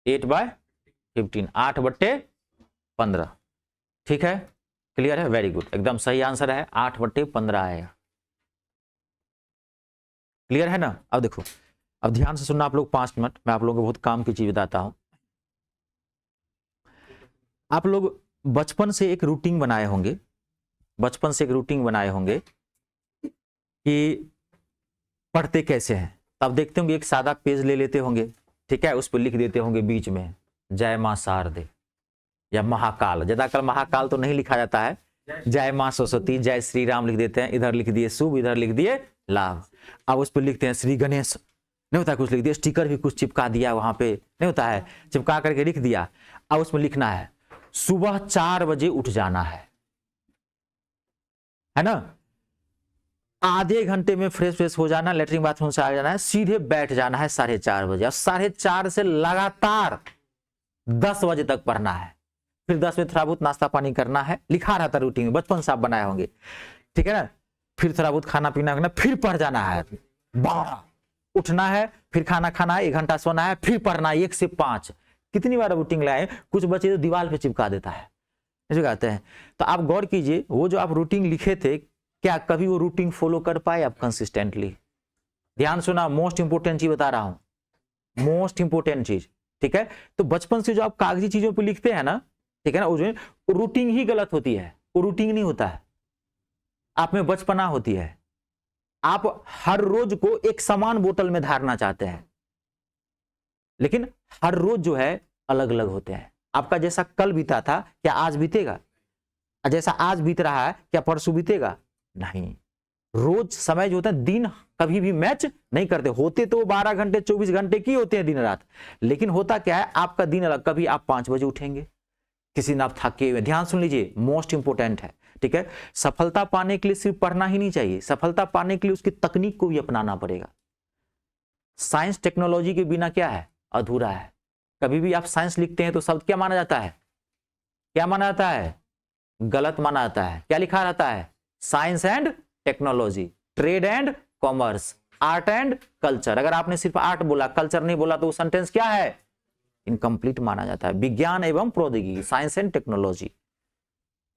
8/15, 8/15। ठीक है, क्लियर है? वेरी गुड, एकदम सही आंसर है, 8/15 आएगा। क्लियर है ना? अब देखो, अब ध्यान से सुनना आप लोग 5 मिनट, मैं आप लोगों को बहुत काम की चीज बताता हूं। आप लोग बचपन से एक रूटीन बनाए होंगे, बचपन से एक रूटीन बनाए होंगे कि पढ़ते कैसे हैं। तब देखते होंगे एक सादा पेज ले लेते होंगे, ठीक है, उस पर लिख देते होंगे बीच में जय मां शारदे या महाकाल। ज्यादातर महाकाल तो नहीं लिखा जाता है, जय मां सरस्वती, जय श्री राम लिख देते हैं, इधर लिख दिए शुभ, इधर लिख दिए लाभ। अब उस पर लिखते हैं श्री गणेश, नहीं होता है, कुछ लिख दिया, स्टिकर भी कुछ चिपका दिया वहां पे, नहीं होता है, चिपका करके लिख दिया। अब उसमें लिखना है सुबह 4 बजे उठ जाना है ना? आधे घंटे में फ्रेश हो जाना, लेटरिन बाथरूम से आ जाना है, सीधे बैठ जाना है 4:30 बजे, और 4:30 से लगातार 10 बजे तक पढ़ना है। फिर 10 बजे थोड़ा बहुत नाश्ता पानी करना है, लिखा रहता रूटीन में, बचपन से आप बनाए होंगे, ठीक है ना? फिर थोड़ा बहुत खाना पीना करना, फिर पढ़ जाना है, 12 उठना है, फिर खाना खाना है, 1 घंटा सोना है, फिर पढ़ना है 1 से 5। कितनी बार रूटीन लाए? कुछ बच्चे तो दीवार पे चिपका देता है, चिपकाते हैं। तो आप गौर कीजिए, वो जो आप रूटीन लिखे थे, क्या कभी वो रूटीन फॉलो कर पाए आप कंसिस्टेंटली? ध्यान सुना, मोस्ट इंपोर्टेंट चीज बता रहा हूं, मोस्ट इंपोर्टेंट चीज, ठीक है? तो बचपन से जो आप कागजी चीजों पे लिखते हैं ना, ठीक है ना, वो रूटीन ही गलत होती है, वो रूटीन नहीं होता है, आप में बचपना होती है। आप हर रोज को एक समान बोतल में धारना चाहते हैं, लेकिन हर रोज जो है अलग अलग होते हैं। आपका जैसा कल बीता था क्या आज बीतेगा? जैसा आज बीत रहा है क्या परसों बीतेगा? नहीं। रोज समय जो होता है, दिन कभी भी मैच नहीं करते, होते तो 12 घंटे 24 घंटे की होते हैं दिन रात, लेकिन होता क्या है, आपका दिन अलग। कभी आप 5 बजे उठेंगे, किसी दिन आप थके हुए। ध्यान सुन लीजिए, मोस्ट इंपोर्टेंट है, ठीक है? सफलता पाने के लिए सिर्फ पढ़ना ही नहीं चाहिए, सफलता पाने के लिए उसकी तकनीक को भी अपनाना पड़ेगा। साइंस टेक्नोलॉजी के बिना क्या है? अधूरा है। कभी भी आप साइंस लिखते हैं तो शब्द क्या माना जाता है? क्या माना जाता है? गलत माना जाता है। क्या लिखा रहता है? Science and technology, trade and commerce, art and culture. अगर आपने सिर्फ आर्ट बोला, कल्चर नहीं बोला, तो वो सेंटेंस क्या है? इनकम्प्लीट माना जाता है। विज्ञान एवं प्रौद्योगिकी, साइंस एंड टेक्नोलॉजी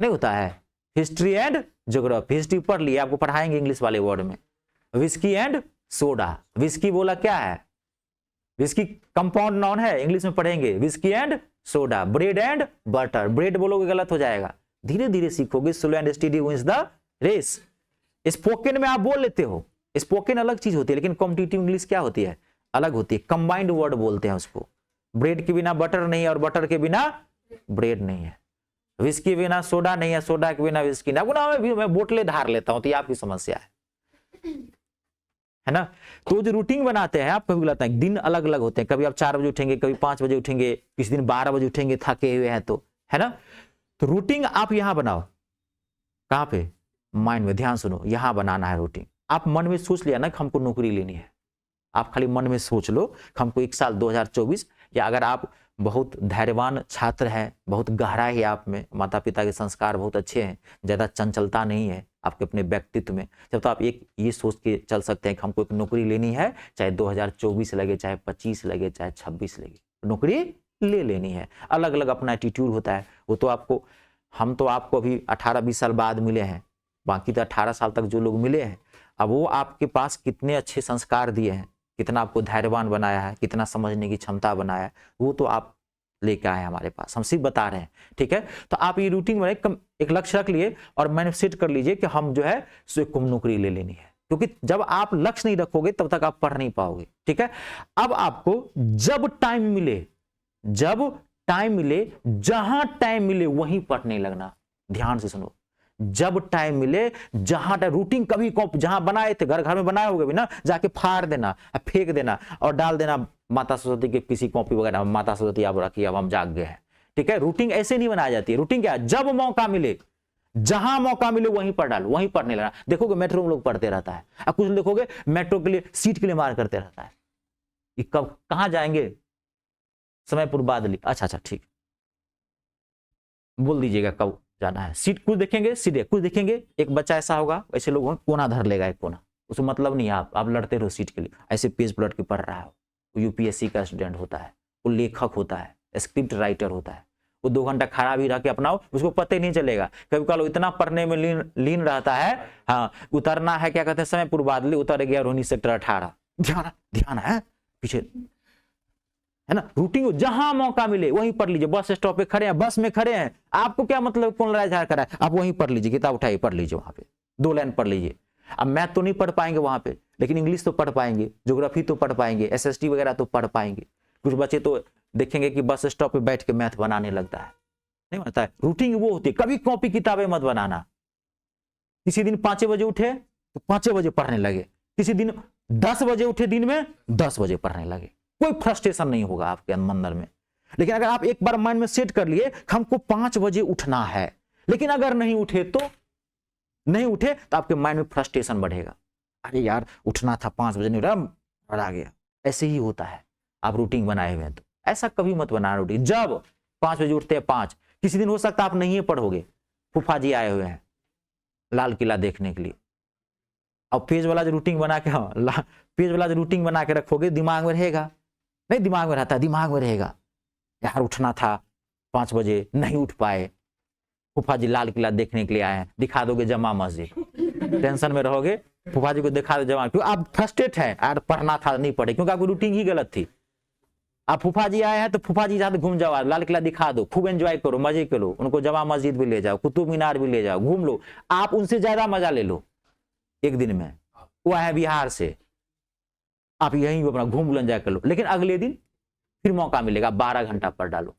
नहीं होता है। हिस्ट्री एंड ज्योग्राफी, हिस्ट्री पढ़ लिया, आपको पढ़ाएंगे इंग्लिश वाले वर्ड में। विस्की एंड सोडा, विस्की बोला क्या है? विस्की कंपाउंड नाउन है, इंग्लिश में पढ़ेंगे whisky and soda. Bread and butter, bread बोलोगे गलत हो जाएगा, धीरे धीरे सीखोगे। Slow and steady wins the race. Spoken में आप बोल लेते हो, स्पोकन अलग चीज होती है, लेकिन कॉम्पिटिटिव इंग्लिश क्या होती है? अलग होती है। कंबाइंड वर्ड बोलते हैं उसको। ब्रेड के बिना बटर नहीं है, और बटर के बिना ब्रेड नहीं है। विस्की के बिना सोडा नहीं है, सोडा के बिना विस्की नहीं। मैं बोतलें धार लेता हूं, तो ये आपकी समस्या है ना? तो जो रूटीन बनाते हैं आप, कभी बुलाते हैं, दिन अलग अलग होते हैं। कभी आप 4 बजे उठेंगे, कभी 5 बजे उठेंगे, किसी दिन 12 बजे उठेंगे थके हुए हैं, तो है ना? तो रूटीन आप यहां बनाओ, कहां पे? माइंड में। ध्यान सुनो, यहां बनाना है रूटीन। आप मन में सोच लिया ना कि हमको नौकरी लेनी है, आप खाली मन में सोच लो हमको 1 साल 2024, या अगर आप बहुत धैर्यवान छात्र हैं, बहुत गहरा है आप में, माता पिता के संस्कार बहुत अच्छे हैं, ज्यादा चंचलता नहीं है, आपके अपने व्यक्तित्व में। जब तो आप एक ये सोच के चल सकते हैं कि हमको एक नौकरी लेनी है, चाहे 2024 लगे, चाहे 25 लगे, चाहे 26 लगे, नौकरी ले लेनी है। अलग अलग अपना एटीट्यूड होता है। वो तो आपको, हम तो आपको अभी 18-20 साल बाद मिले हैं, बाकी तो 18 साल तक जो लोग मिले हैं, अब वो आपके पास कितने अच्छे संस्कार दिए हैं, कितना आपको धैर्यवान बनाया है, कितना समझने की क्षमता बनाया है, वो तो आप लेके आए हमारे पास, हम सिर्फ बता रहे हैं। ठीक है, तो आप ये रूटीन बनाए, एक लक्ष्य रख लिए और मैनिफेस्ट कर लीजिए कि हम जो है सो एक नौकरी ले लेनी है, क्योंकि जब आप लक्ष्य नहीं रखोगे तब तक आप पढ़ नहीं पाओगे। ठीक है, अब आपको जब टाइम मिले, जहां टाइम मिले वहीं पढ़ने लगना। ध्यान से सुनो, जब टाइम मिले, जहां टाइम, रूटीन कभी जहां बनाए थे, घर में बनाए होगे भी ना, जाके फाड़ देना, फेंक देना और डाल देना माता सरस्वती के किसी कॉपी वगैरह, माता सरस्वती आप रखिए, अब हम जाग गए हैं। ठीक है, रूटीन ऐसे नहीं बनाई जाती है। रूटीन क्या है, जब मौका मिले, जहां मौका मिले वहीं पर डालो, वहीं पढ़ने लगना। देखोगे मेट्रो में लोग पढ़ते रहता है, अब कुछ देखोगे मेट्रो के लिए, सीट के लिए मार करते रहता है, कब कहां जाएंगे, समयपुर बादली, अच्छा ठीक, बोल दीजिएगा कब जाना है। सीट कुछ देखेंगे, सीधे कुछ देखेंगे, एक बच्चा ऐसा होगा, ऐसे लोग होंगे, कोना धर लेगा एक कोना, उसको मतलब नहीं है, आप लड़ते रहो सीट के लिए, ऐसे पेज पलट के पढ़ रहा है। वो यूपीएससी का स्टूडेंट होता है, वो लेखक होता है, स्क्रिप्ट राइटर होता है, वो 2 घंटा खड़ा भी रह के अपना, उसको पता ही नहीं चलेगा। कभी कल इतना पढ़ने में लीन रहता है, हाँ उतरना है, क्या कहते हैं, समयपुर बादली, उतर गया रोहिणी सेक्टर 18, ध्यान है पीछे, है ना। रूटीन, जहां मौका मिले वहीं पढ़ लीजिए। बस स्टॉप पे खड़े हैं, बस में खड़े हैं, आपको क्या मतलब कौन लड़ाई झगड़ा कर रहा है, आप वहीं पढ़ लीजिए, किताब उठाइए पढ़ लीजिए, वहां पे 2 लाइन पढ़ लीजिए। अब मैथ तो नहीं पढ़ पाएंगे वहां पे, लेकिन इंग्लिश तो पढ़ पाएंगे, ज्योग्राफी तो पढ़ पाएंगे, एसएसटी वगैरह तो पढ़ पाएंगे। कुछ बच्चे तो देखेंगे कि बस स्टॉप पे बैठ के मैथ बनाने लगता है, नहीं बनता है। रूटीन वो होती है, कभी कॉपी किताबें मत बनाना। किसी दिन 5 बजे उठे तो 5 बजे पढ़ने लगे, किसी दिन 10 बजे उठे, दिन में 10 बजे पढ़ने लगे, कोई फ्रस्ट्रेशन नहीं होगा आपके अंदर में। लेकिन अगर आप एक बार माइंड में सेट कर लिए हमको 5 बजे उठना है, लेकिन अगर नहीं उठे तो आपके माइंड में फ्रस्ट्रेशन बढ़ेगा, अरे यार उठना था 5 बजे, नहीं उठा, आ गया। ऐसे ही होता है, आप रूटीन बनाए हुए हैं तो ऐसा कभी मत बनाना रूटीन। जब 5 बजे उठते हैं 5, किसी दिन हो सकता है आप नहीं पढ़ोगे, फूफा जी आए हुए हैं लाल किला देखने के लिए, अब पेज वाला जो रूटीन बना के, हाँ पेज वाला जो रूटीन बना के रखोगे, दिमाग में रहेगा, नहीं दिमाग में रहता है, दिमाग में रहेगा, यार उठना था 5 बजे, नहीं उठ पाए, फूफा जी लाल किला देखने के लिए आए हैं, दिखा दोगे जमा मस्जिद, टेंशन में रहोगे, फूफा जी को दिखा दो जमा, क्यों आप फ्रस्ट्रेट हैं, यार पढ़ना था नहीं पढ़े, क्योंकि आपकी रूटीन ही गलत थी। आप फूफा जी आए हैं तो फूफा जी साथ घूम जाओ, लाल किला दिखा दो, खूब एंजॉय करो, मजे करो, उनको जमा मस्जिद भी ले जाओ, कुतुब मीनार भी ले जाओ, घूम लो, आप उनसे ज्यादा मजा ले लो एक दिन में। वो है बिहार से, आप यहीं अपना घूम एंजॉय कर लो, लेकिन अगले दिन फिर मौका मिलेगा, 12 घंटा पढ़ डालो,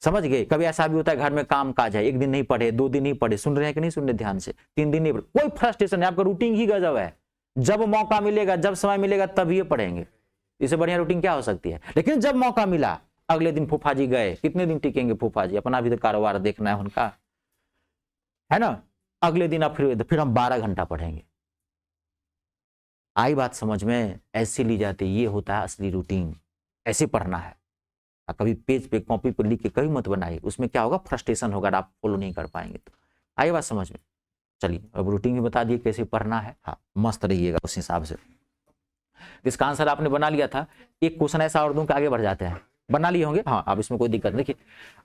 समझ गए। कभी ऐसा भी होता है घर में काम काज है, 1 दिन नहीं पढ़े, 2 दिन नहीं पढ़े, सुन रहे हैं कि नहीं सुन रहे ध्यान से, 3 दिन नहीं पढ़े, कोई फ्रस्ट्रेशन है, आपका रूटीन ही गजब है। जब मौका मिलेगा, जब समय मिलेगा तब ये पढ़ेंगे, इससे बढ़िया रूटीन क्या हो सकती है। लेकिन जब मौका मिला, अगले दिन फूफा जी गए, कितने दिन टिकेंगे फूफा जी, अपना भी तो कारोबार देखना है उनका, है ना। अगले दिन आप फिर हम 12 घंटा पढ़ेंगे। आई बात समझ में, ऐसे ली जाती है, ये होता है असली रूटीन, ऐसे पढ़ना है। कभी पेज पे कॉपी पे लिख के कभी मत बनाइए, उसमें क्या होगा, फ्रस्ट्रेशन होगा, आप फॉलो नहीं कर पाएंगे। तो आई बात समझ में। चलिए अब रूटीन भी बता दिए कैसे पढ़ना है, हाँ मस्त रहिएगा उस हिसाब से। इसका आंसर आपने बना लिया था। एक क्वेश्चन ऐसा और दूं कि आगे बढ़ जाते हैं, बना लिए होंगे, हाँ अब इसमें कोई दिक्कत नहीं। देखिए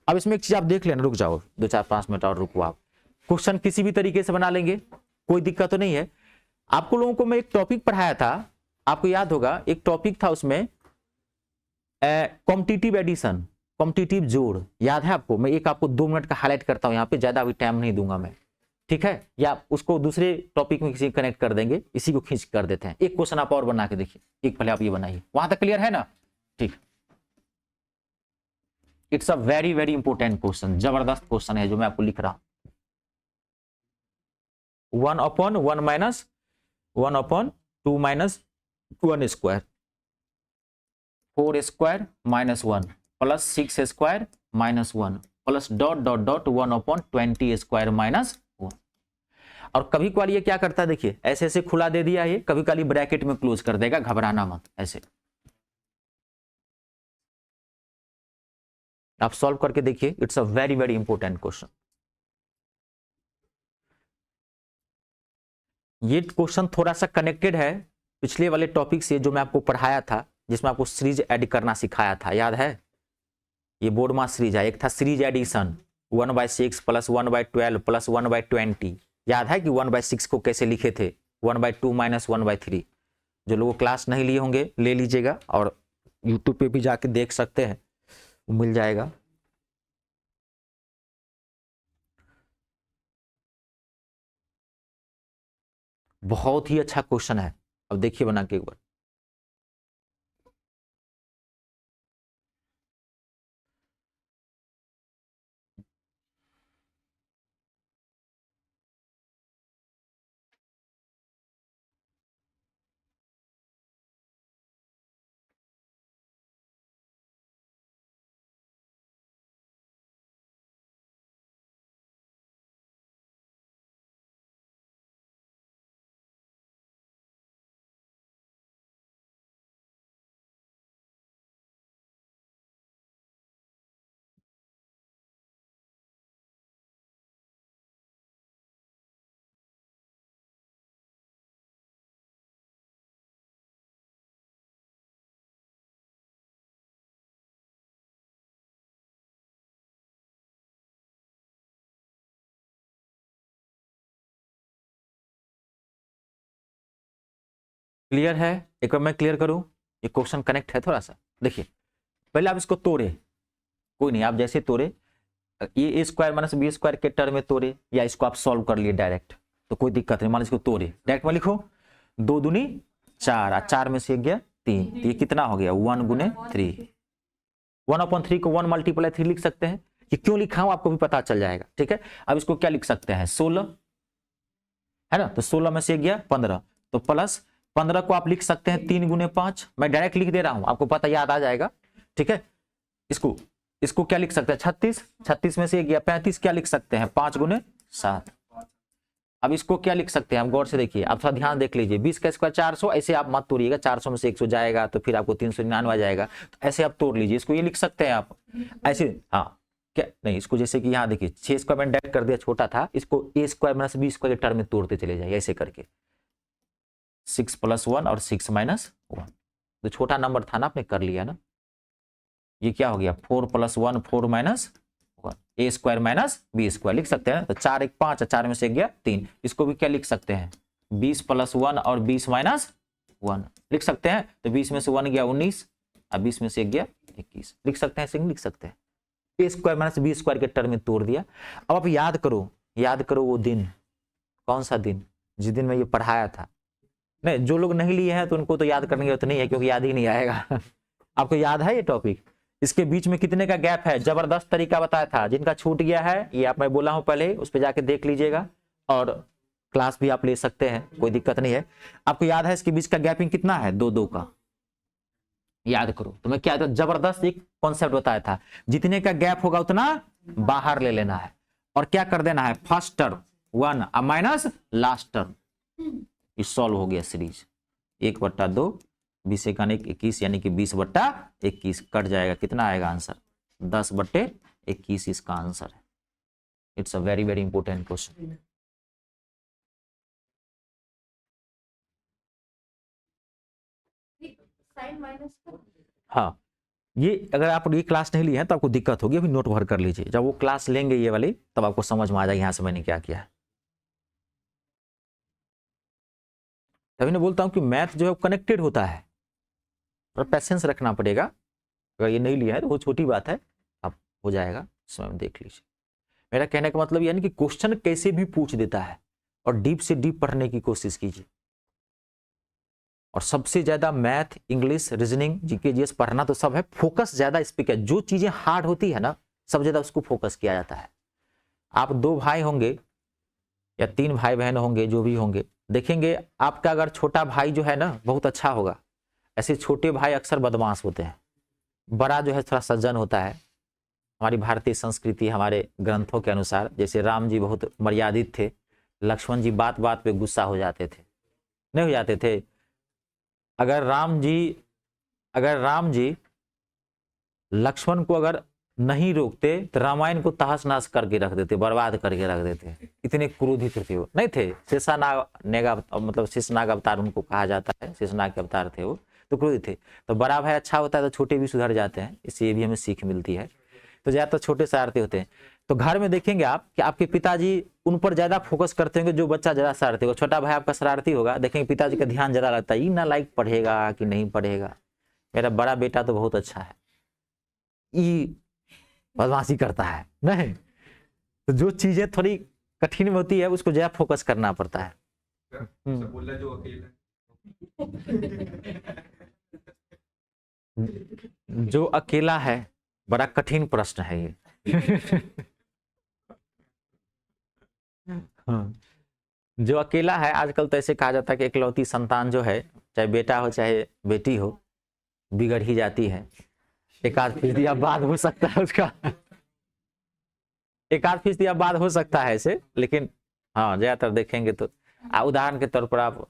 अब इसमें एक चीज आप देख लेना, रुक जाओ 2-4-5 मिनट और रुको, आप क्वेश्चन किसी भी तरीके से बना लेंगे, कोई दिक्कत तो नहीं है। आपको लोगों को मैं एक टॉपिक पढ़ाया था, आपको याद होगा, एक टॉपिक था उसमें कॉम्पिटिटिव एडिशन, कॉम्पिटिटिव जोड़, याद है आपको। मैं एक आपको 2 मिनट का हाईलाइट करता हूं यहाँ पे, ज्यादा अभी टाइम नहीं दूंगा मैं, ठीक है, या उसको दूसरे टॉपिक में किसी कनेक्ट कर देंगे, इसी को खींच कर देते हैं। एक क्वेश्चन आप और बना के देखिए, एक पहले आप ये बनाइए, वहां तक क्लियर है ना, ठीक। It's a very very important question, जबरदस्त क्वेश्चन है जो मैं आपको लिख रहा हूं। 1/1 minus 1/2 minus 1 square, 4 square minus 1 plus 6 square minus 1 plus dot dot dot 1/20 square minus 1। और कभी कभार ये क्या करता है, देखिए ऐसे ऐसे खुला दे दिया, ये कभी कभार ब्रैकेट में क्लोज कर देगा, घबराना मत, ऐसे आप सॉल्व करके देखिए। It's a very very important question. ये क्वेश्चन थोड़ा सा कनेक्टेड है पिछले वाले टॉपिक से जो मैं आपको पढ़ाया था, जिसमें आपको सीरीज ऐड करना सिखाया था, याद है? ये बोर्ड मास सीरीज है। एक था सीरीज एडिशन 1/6 प्लस 1/12 प्लस 1/20। याद है कि 1/6 को कैसे लिखे थे? 1/2 माइनस 1/3। जो लोग क्लास नहीं लिए होंगे ले लीजिएगा, और यूट्यूब पे भी जाके देख सकते हैं, मिल जाएगा। बहुत ही अच्छा क्वेश्चन है। अब देखिए बना के एक बार। क्लियर है? एक बार मैं क्लियर करूं, ये क्वेश्चन कनेक्ट है थोड़ा सा। देखिए पहले आप इसको तोड़े, कोई नहीं, आप जैसे तोड़े ये ए स्क्वायर माइनस बी स्क्वायर के टर्म में तोड़े, या इसको आप सॉल्व कर लिए डायरेक्ट, तो कोई दिक्कत नहीं। मान लीजिए इसको तोड़े डायरेक्ट में लिखो, 2 दूनी 4 और 4 में से 1 गया 3, तो ये कितना हो गया 1 गुने 3। 1/3 को 1 मल्टीप्लाई 3 लिख सकते हैं। ये क्यों लिखा हूं आपको भी पता चल जाएगा, ठीक है? अब इसको क्या लिख सकते हैं 16, है ना? तो 16 में से 1 गया 15, तो प्लस 15 को आप लिख सकते हैं 3 गुने 5। मैं डायरेक्ट लिख दे रहा हूं, आपको पता याद आ जाएगा, ठीक है? इसको क्या लिख सकते हैं 36, 36 में से 1 गया 35, क्या लिख सकते हैं 5 गुने 7। अब इसको क्या लिख सकते हैं हम, गौर से देखिए, आप थोड़ा ध्यान देख लीजिए। 20 का स्क्वायर 400, ऐसे आप मत तोड़िएगा, 400 में से 100 जाएगा तो फिर आपको 399 आ जाएगा, तो ऐसे आप तोड़ लीजिए। इसको ये लिख सकते हैं आप ऐसे, हाँ क्या नहीं, इसको जैसे कि यहाँ देखिए 6 स्क्वायर मैंने डायरेक्ट कर दिया, छोटा था, इसको ए स्क्वायर माइनस बी स्क्वायर के टर्म में तोड़ते चले जाइए ऐसे करके। 6 + 1 और 6 - 1, तो छोटा नंबर था ना, आपने कर लिया ना। ये क्या हो गया 4 + 1 4 - 1, ए स्क्वायर माइनस बी स्क्वायर लिख सकते हैं। तो 4 1 5, 4 में से 1 गया 3। इसको भी क्या लिख सकते हैं 20 + 1 और 20 - 1 लिख सकते हैं। तो 20 में से 1 गया 19 और 20 में से 1 गया 21 लिख सकते हैं, लिख सकते हैं। ए स्क्वायर माइनस बी स्क्वायर के टर्म में तोड़ दिया। अब आप याद करो वो दिन, कौन सा दिन, जिस दिन मैं ये पढ़ाया था। नहीं, जो लोग नहीं लिए हैं तो उनको तो याद करने की जरूरत नहीं है, क्योंकि याद ही नहीं आएगा। आपको याद है ये टॉपिक? इसके बीच में कितने का गैप है, जबरदस्त तरीका बताया था। जिनका छूट गया है, ये आप मैं बोला हूं पहले, उस पर जाके देख लीजिएगा, और क्लास भी आप ले सकते हैं, कोई दिक्कत नहीं है। आपको याद है इसके बीच का गैपिंग कितना है, 2 का, याद करो। तो मैं क्या जबरदस्त एक कॉन्सेप्ट बताया था, जितने का गैप होगा उतना बाहर ले लेना है, और क्या कर देना है first term 1 minus last term. ये सॉल्व हो गया सीरीज। 1/2 20 × 1 21, यानी कि 20/21 कट जाएगा, कितना आएगा आंसर 10/21 इसका आंसर है। It's a very very important question. हाँ, ये अगर आप ये क्लास नहीं लिए हैं तो आपको दिक्कत होगी, अभी नोट भर कर लीजिए। जब वो क्लास लेंगे ये वाली, तब आपको समझ में आ जाएगा यहाँ से मैंने क्या किया है। तभी मैं बोलता हूँ कि मैथ जो है कनेक्टेड होता है, और पैसेंस रखना पड़ेगा। अगर ये नहीं लिया है तो वो छोटी बात है, अब हो जाएगा, समय में देख लीजिए। मेरा कहने का मतलब यानी कि क्वेश्चन कैसे भी पूछ देता है, और डीप से डीप पढ़ने की कोशिश कीजिए। और सबसे ज्यादा math, English, reasoning, GK, GS पढ़ना तो सब है, फोकस ज्यादा इस पे किया। जो चीजें हार्ड होती है ना, सब ज्यादा उसको फोकस किया जाता है। आप 2 भाई होंगे या 3 भाई बहन होंगे, जो भी होंगे, देखेंगे आपका अगर छोटा भाई जो है ना बहुत अच्छा होगा, ऐसे छोटे भाई अक्सर बदमाश होते हैं, बड़ा जो है थोड़ा सज्जन होता है। हमारी भारतीय संस्कृति, हमारे ग्रंथों के अनुसार, जैसे राम जी बहुत मर्यादित थे, लक्ष्मण जी बात बात पे गुस्सा हो जाते थे, नहीं हो जाते थे? अगर राम जी लक्ष्मण को अगर नहीं रोकते तो रामायण को तहस नहस करके रख देते, बर्बाद करके रख देते। इतने क्रोधित थे वो, नहीं थे? मतलब शेषनाग अवतार उनको कहा जाता है, शेषनाग के अवतार थे वो, तो क्रोधित थे। तो बड़ा भाई अच्छा होता है तो छोटे भी सुधर जाते हैं, इससे ये भी हमें सीख मिलती है। तो ज्यादातर छोटे शरारती होते हैं। तो घर में देखेंगे आप कि आपके पिताजी उन पर ज्यादा फोकस करते होंगे जो बच्चा ज्यादा शरारती होगा। छोटा भाई आपका शरारती होगा, देखेंगे पिताजी का ध्यान ज्यादा लगता है, ये ना लाइक पढ़ेगा कि नहीं पढ़ेगा, मेरा बड़ा बेटा तो बहुत अच्छा है, ये बदमाशी करता है। नहीं, तो जो चीजें थोड़ी कठिन होती है उसको ज्यादा फोकस करना पड़ता है। जो अकेला है, बड़ा कठिन प्रश्न है ये। हाँ। जो अकेला है, आजकल तो ऐसे कहा जाता है कि इकलौती संतान जो है, चाहे बेटा हो चाहे बेटी हो, बिगड़ ही जाती है। एक आध फीसदी अब बाद हो सकता है उसका, एक आध फीसदी अब बाद हो सकता है ऐसे, लेकिन हाँ ज्यादातर देखेंगे तो उदाहरण के तौर पर आप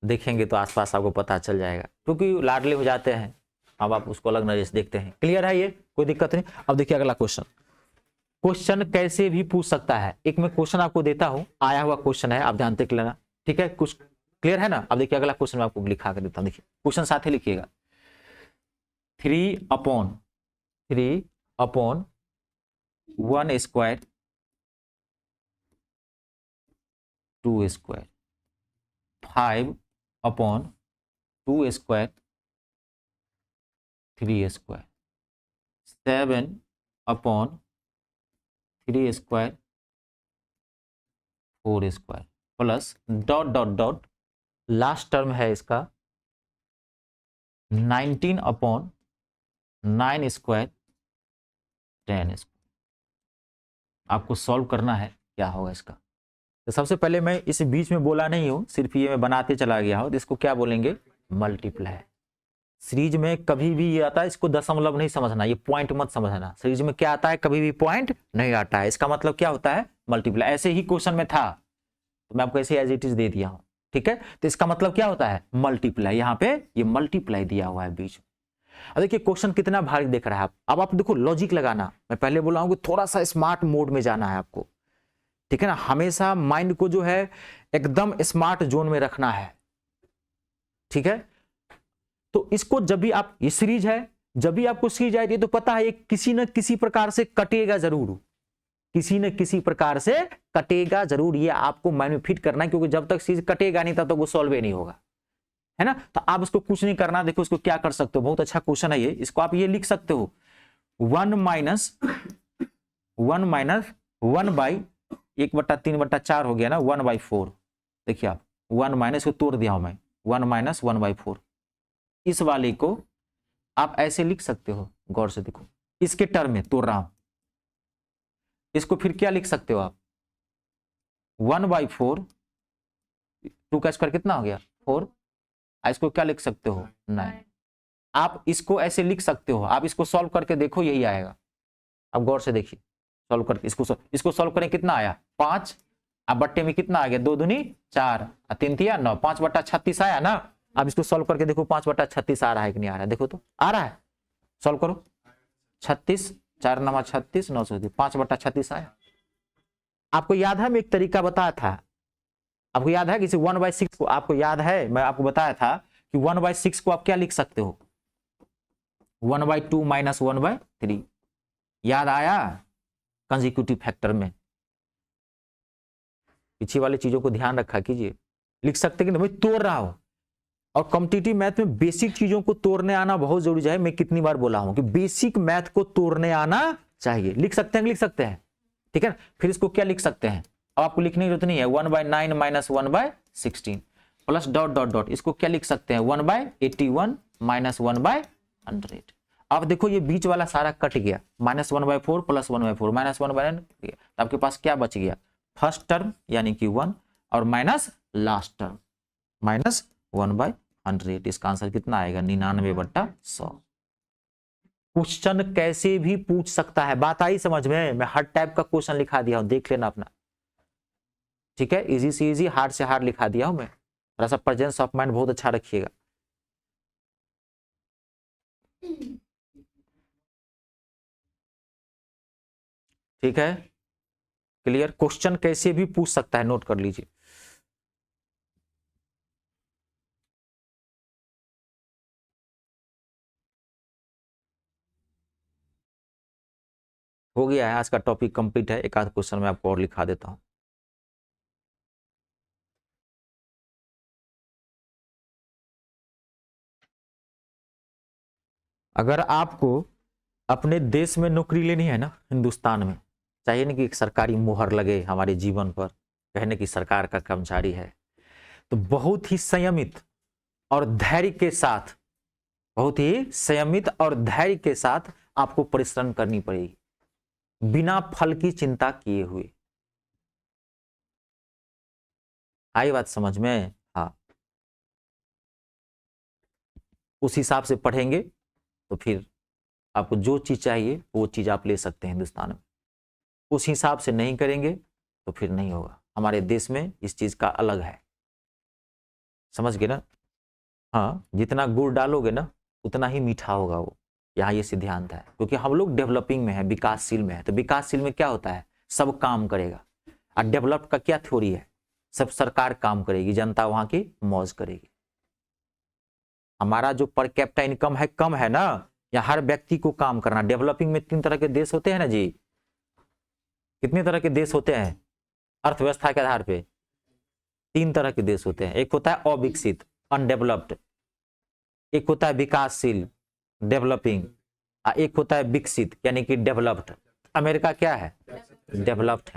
देखेंगे तो आसपास आपको पता चल जाएगा, क्योंकि लाडले हो जाते हैं, अब आप उसको अलग नजर से देखते हैं। क्लियर है ये, कोई दिक्कत नहीं। अब देखिए अगला क्वेश्चन। क्वेश्चन कैसे भी पूछ सकता है। एक मैं क्वेश्चन आपको देता हूं, आया हुआ क्वेश्चन है, आप जानते लेना, ठीक है? कुछ क्लियर है ना? अब देखिए अगला क्वेश्चन मैं आपको लिखा कर देता हूं, देखिए क्वेश्चन साथ ही लिखिएगा। 3/1 square 2 square, 5/2 square 3 square, 7/3 square 4 square, plus dot dot dot, last term है इसका 19/9 स्क्वायर 10 स्क्वायर। आपको सॉल्व करना है, क्या होगा इसका। तो सबसे पहले मैं इस बीच में बोला नहीं हूं, सिर्फ ये मैं बनाते चला गया हूं, तो इसको क्या बोलेंगे? मल्टीप्लाई। सीरीज में कभी भी ये आता है, इसको दशमलव नहीं समझना, ये पॉइंट मत समझना। सीरीज में क्या आता है, कभी भी पॉइंट नहीं आता है, इसका मतलब क्या होता है? मल्टीप्लाई। ऐसे ही क्वेश्चन में था तो मैं आपको ऐसे एज इट इज दे दिया हूं, ठीक है? तो इसका मतलब क्या होता है? मल्टीप्लाई। यहाँ पे ये मल्टीप्लाई दिया हुआ है बीच में। अब देखिए क्वेश्चन कितना भारी देख रहा है आप। अब आप देखो लॉजिक लगाना, मैं पहले बोला हूं कि थोड़ा सा स्मार्ट मोड में जाना है आपको, ठीक है ना? हमेशा माइंड को जो है एकदम स्मार्ट जोन में रखना है, ठीक है? तो इसको जब भी आप, ये सीरीज है, जब भी आपको सीरीज आएगी तो पता है ये किसी न किसी प्रकार से कटेगा जरूर, किसी न किसी प्रकार से कटेगा जरूर, ये आपको माइंड में फिट करना है, क्योंकि जब तक सीरीज कटेगा नहीं तब तक वो सॉल्व ही नहीं होगा, है ना? तो आप इसको कुछ नहीं करना। देखो इसको क्या कर सकते हो, बहुत अच्छा क्वेश्चन है ये, इसको आप ये लिख सकते हो 1 माइनस 1/1/3/4 हो गया ना, 1/4। देखिए आप 1 माइनस को तोड़ दिया हूं मैं, 1 माइनस 1/4। इस वाले को आप ऐसे लिख सकते हो, गौर से देखो, इसके टर्म में तोड़ रहा हूं। इसको फिर क्या लिख सकते हो आप? 1/4, 2 का स्क्वायर कितना हो गया? 4। इसको क्या लिख सकते हो? 9। आप इसको ऐसे लिख सकते हो, आप इसको सॉल्व करके देखो, यही आएगा। अब गौर से देखिए, सॉल्व करके इसको सॉल्व करें, कितना आया? 5। अब बट्टे में कितना आ गया? 2 दूनी 4, 3 तिया 9, 5/36 आया ना। अब इसको सॉल्व करके देखो 5/36 आ रहा है कि नहीं आ रहा है? देखो तो आ रहा है, सॉल्व करो। 36, 4 9 36, 9 5/36 आया। आपको याद है मैं एक तरीका बताया था, आपको याद है किसी 1/6 को, आपको याद है मैं आपको बताया था कि 1/6 को आप क्या लिख सकते हो? 1/2 माइनस 1/3। याद आया? कंसेक्यूटिव फैक्टर में पीछे वाली चीजों को ध्यान रखा कीजिए। लिख सकते कि मैं तोड़ रहा हूं, और कॉम्पिटिटिव मैथ में बेसिक चीजों को तोड़ने आना बहुत जरूरी है। मैं कितनी बार बोला हूं कि बेसिक मैथ को तोड़ने आना चाहिए। लिख सकते हैं, लिख सकते हैं, ठीक है? फिर इसको क्या लिख सकते हैं? अब आपको लिखने की जरूरत नहीं है। 1/9 minus 1/16 plus dot dot dot, इसको क्या लिख सकते हैं? 1/81 माइनस 1/100। अब देखो ये बीच वाला सारा कट गया, -1/4 प्लस 1/4 माइनस 1/9, तो आपके पास क्या बच गया? फर्स्ट टर्म यानी कि 1 और माइनस लास्ट टर्म -1/100। इसका आंसर कितना आएगा? 99/100। क्वेश्चन कैसे भी पूछ सकता है, बात आई समझ में? मैं हर टाइप का क्वेश्चन लिखा दिया हूं, देख लेना अपना, ठीक है? इजी से इजी, हार्ड से हार्ड लिखा दिया हूं मैं। थोड़ा सा प्रेजेंस ऑफ माइंड बहुत अच्छा रखिएगा। ठीक है, क्लियर। क्वेश्चन कैसे भी पूछ सकता है, नोट कर लीजिए। हो गया है, आज का टॉपिक कंप्लीट है। एक आध क्वेश्चन मैं आपको और लिखा देता हूं। अगर आपको अपने देश में नौकरी लेनी है ना, हिंदुस्तान में, चाहिए ना कि एक सरकारी मुहर लगे हमारे जीवन पर, कहने की सरकार का कर्मचारी है, तो बहुत ही संयमित और धैर्य के साथ, बहुत ही संयमित और धैर्य के साथ आपको परिश्रम करनी पड़ेगी, बिना फल की चिंता किए हुए। आई बात समझ में? हाँ, उस हिसाब से पढ़ेंगे तो फिर आपको जो चीज चाहिए वो चीज आप ले सकते हैं हिंदुस्तान में। उस हिसाब से नहीं करेंगे तो फिर नहीं होगा। हमारे देश में इस चीज का अलग है, समझ गए ना? हाँ, जितना गुड़ डालोगे ना उतना ही मीठा होगा वो, यहाँ ये सिद्धांत है। क्योंकि हम लोग डेवलपिंग में है, विकासशील में है, तो विकासशील में क्या होता है, सब काम करेगा। और डेवलप का क्या थ्योरी है, सब सरकार काम करेगी, जनता वहां की मौज करेगी। हमारा जो पर कैपिटा इनकम है कम है ना, या हर व्यक्ति को काम करना। डेवलपिंग में 3 तरह के देश होते हैं ना जी, कितने तरह के देश होते हैं अर्थव्यवस्था के आधार पे? 3 तरह के देश होते हैं। एक होता है अविकसित, अनडेवलप्ड, एक होता है विकासशील, डेवलपिंग, और एक होता है विकसित यानी कि डेवलप्ड। अमेरिका क्या है, डेवलप्ड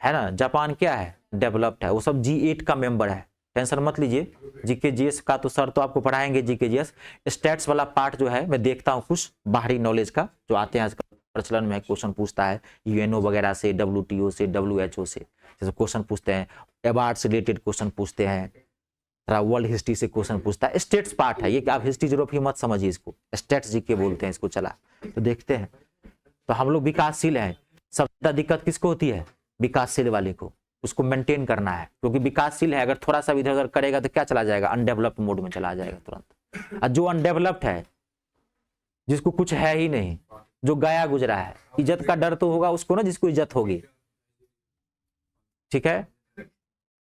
है ना। जापान क्या है, डेवलप्ड है। वो सब G8 का मेंबर है, टेंशन मत लीजिए। जीके जीएस का तो सर तो आपको पढ़ाएंगे, जीके जीएस। स्टैट्स वाला पार्ट जो है मैं देखता हूँ कुछ बाहरी नॉलेज का जो आते हैं आजकल प्रचलन में, क्वेश्चन पूछता है यूएनओ वगैरह से, WTO से, WHO से, जैसे क्वेश्चन पूछते हैं, अवार्ड से रिलेटेड क्वेश्चन पूछते हैं, थोड़ा वर्ल्ड हिस्ट्री से क्वेश्चन पूछता है। स्टेट्स पार्ट है ये, कि आप हिस्ट्री ज्योग्राफी मत समझिए इसको, स्टेट्स जीके बोलते हैं इसको। चला तो देखते हैं। तो हम लोग विकासशील हैं। सबसे ज्यादा दिक्कत किसको होती है, विकासशील वाले को, उसको मेंटेन करना है। क्योंकि विकासशील है, अगर थोड़ा सा इधर उधर करेगा तो क्या चला जाएगा, अनडेवलप्ड मोड में चला जाएगा तुरंत। और जो अनडेवलप्ड है, जिसको कुछ है ही नहीं, जो गया गुजरा है, इज्जत का डर तो होगा उसको ना, जिसको इज्जत होगी, ठीक है।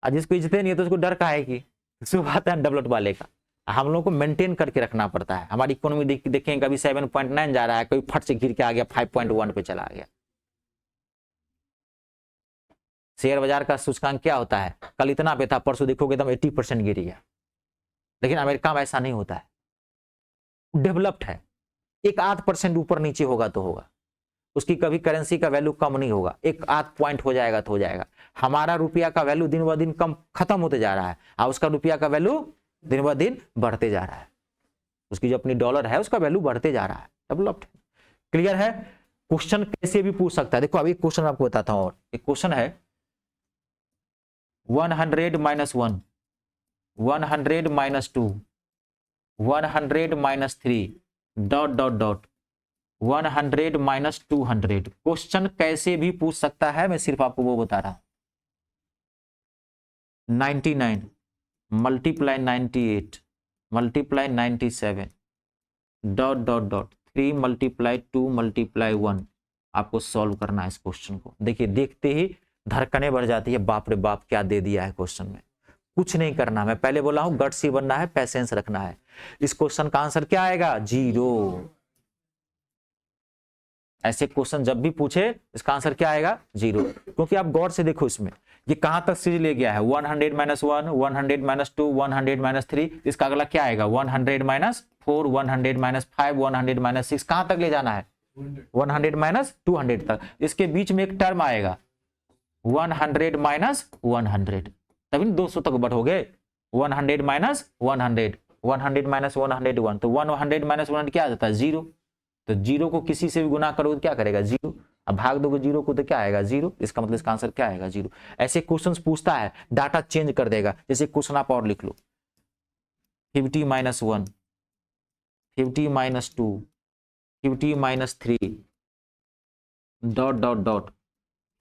और जिसको इज्जत नहीं है तो उसको डर का है कि उसको बात है अनडेवलप्ड वाले का। हम लोगों को मेंटेन करके रखना पड़ता है। हमारी इकोनॉमी देखें, कभी 7.9 जा रहा है, कभी फट से गिर के आ गया 5.1 पे चला गया। शेयर बाजार का सूचकांक क्या होता है, कल इतना पे था, परसों देखोगे एकदम 80% गिर गया। लेकिन अमेरिका में ऐसा नहीं होता है, डेवलप्ड है। 1-8% ऊपर नीचे होगा तो होगा, उसकी कभी करेंसी का वैल्यू कम नहीं होगा। 1-8 पॉइंट हो जाएगा तो हो जाएगा। हमारा रुपया का वैल्यू दिन ब दिन कम खत्म होते जा रहा है, और उसका रुपया का वैल्यू दिन ब दिन बढ़ते जा रहा है। उसकी जो अपनी डॉलर है उसका वैल्यू बढ़ते जा रहा है, डेवलप्ड। क्लियर है? क्वेश्चन कैसे भी पूछ सकता है। देखो अभी क्वेश्चन आपको बताता हूं। और एक क्वेश्चन है 100 - 1, 100 - 2, 100 - 3, ... 100 - 200। क्वेश्चन कैसे भी पूछ सकता है, मैं सिर्फ आपको वो बता रहा हूं। 99 × 98 × 97 ... 3 × 2 × 1। आपको सॉल्व करना है इस क्वेश्चन को। देखिए देखते ही धड़कने बढ़ जाती है, बाप रे बाप क्या दे दिया है क्वेश्चन में। कुछ नहीं करना, मैं पहले बोला हूं, गट्स ही बनना है, पैसेंस रखना है। इस क्वेश्चन का आंसर क्या आएगा, 0। ऐसे क्वेश्चन जब भी पूछे इसका आंसर क्या आएगा, 0। क्योंकि आप गौर से देखो इसमें ये कहां तक सीरीज ले गया है, 100 - 1, 100 - 2, 100 - 3। इसका अगला क्या आएगा, 100 - 4, 100 - 5, 100 - 6। कहां तक ले जाना है, 100 - 200 तक। इसके बीच में एक टर्म आएगा 100 - 100, तभी 200 तक बढ़ोगे। 100 - 100, 100 - 101, तो 100 - 100 क्या आ जाता है, 0। तो 0 को किसी से भी गुना करोगे तो क्या करेगा, 0। अब भाग दोगे 0 को तो क्या आएगा, 0। इसका मतलब इसका आंसर क्या आएगा, 0। ऐसे क्वेश्चंस पूछता है, डाटा चेंज कर देगा। जैसे क्वेश्चन आप और लिख लो, 50 - 1, 50 - 2, 50 - 3, ...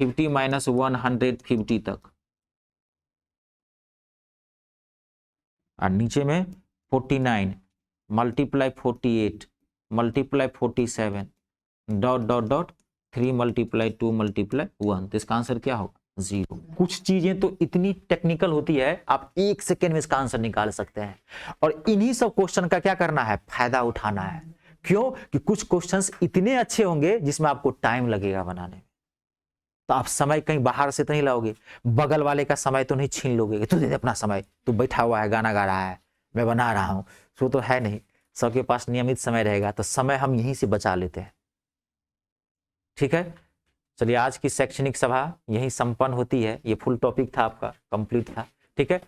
50 - 150 तक। और नीचे में 49 × 48 × 47 ... 3 मल्टीप्लाई 2 मल्टीप्लाई 1, तो इसका आंसर क्या होगा 0। कुछ चीजें तो इतनी टेक्निकल होती है आप 1 सेकेंड में इसका आंसर निकाल सकते हैं, और इन्हीं सब क्वेश्चन का क्या करना है, फायदा उठाना है। क्यों कि कुछ क्वेश्चंस इतने अच्छे होंगे जिसमें आपको टाइम लगेगा बनाने में, तो आप समय कहीं बाहर से तो नहीं लाओगे, बगल वाले का समय तो नहीं छीन लोगे, तू दे दे अपना समय, तू बैठा हुआ है गाना गा रहा है मैं बना रहा हूं, सो तो है नहीं, सबके पास नियमित समय रहेगा, तो समय हम यहीं से बचा लेते हैं। ठीक है, चलिए आज की शैक्षणिक सभा यहीं संपन्न होती है। ये फुल टॉपिक था आपका, कंप्लीट था। ठीक है,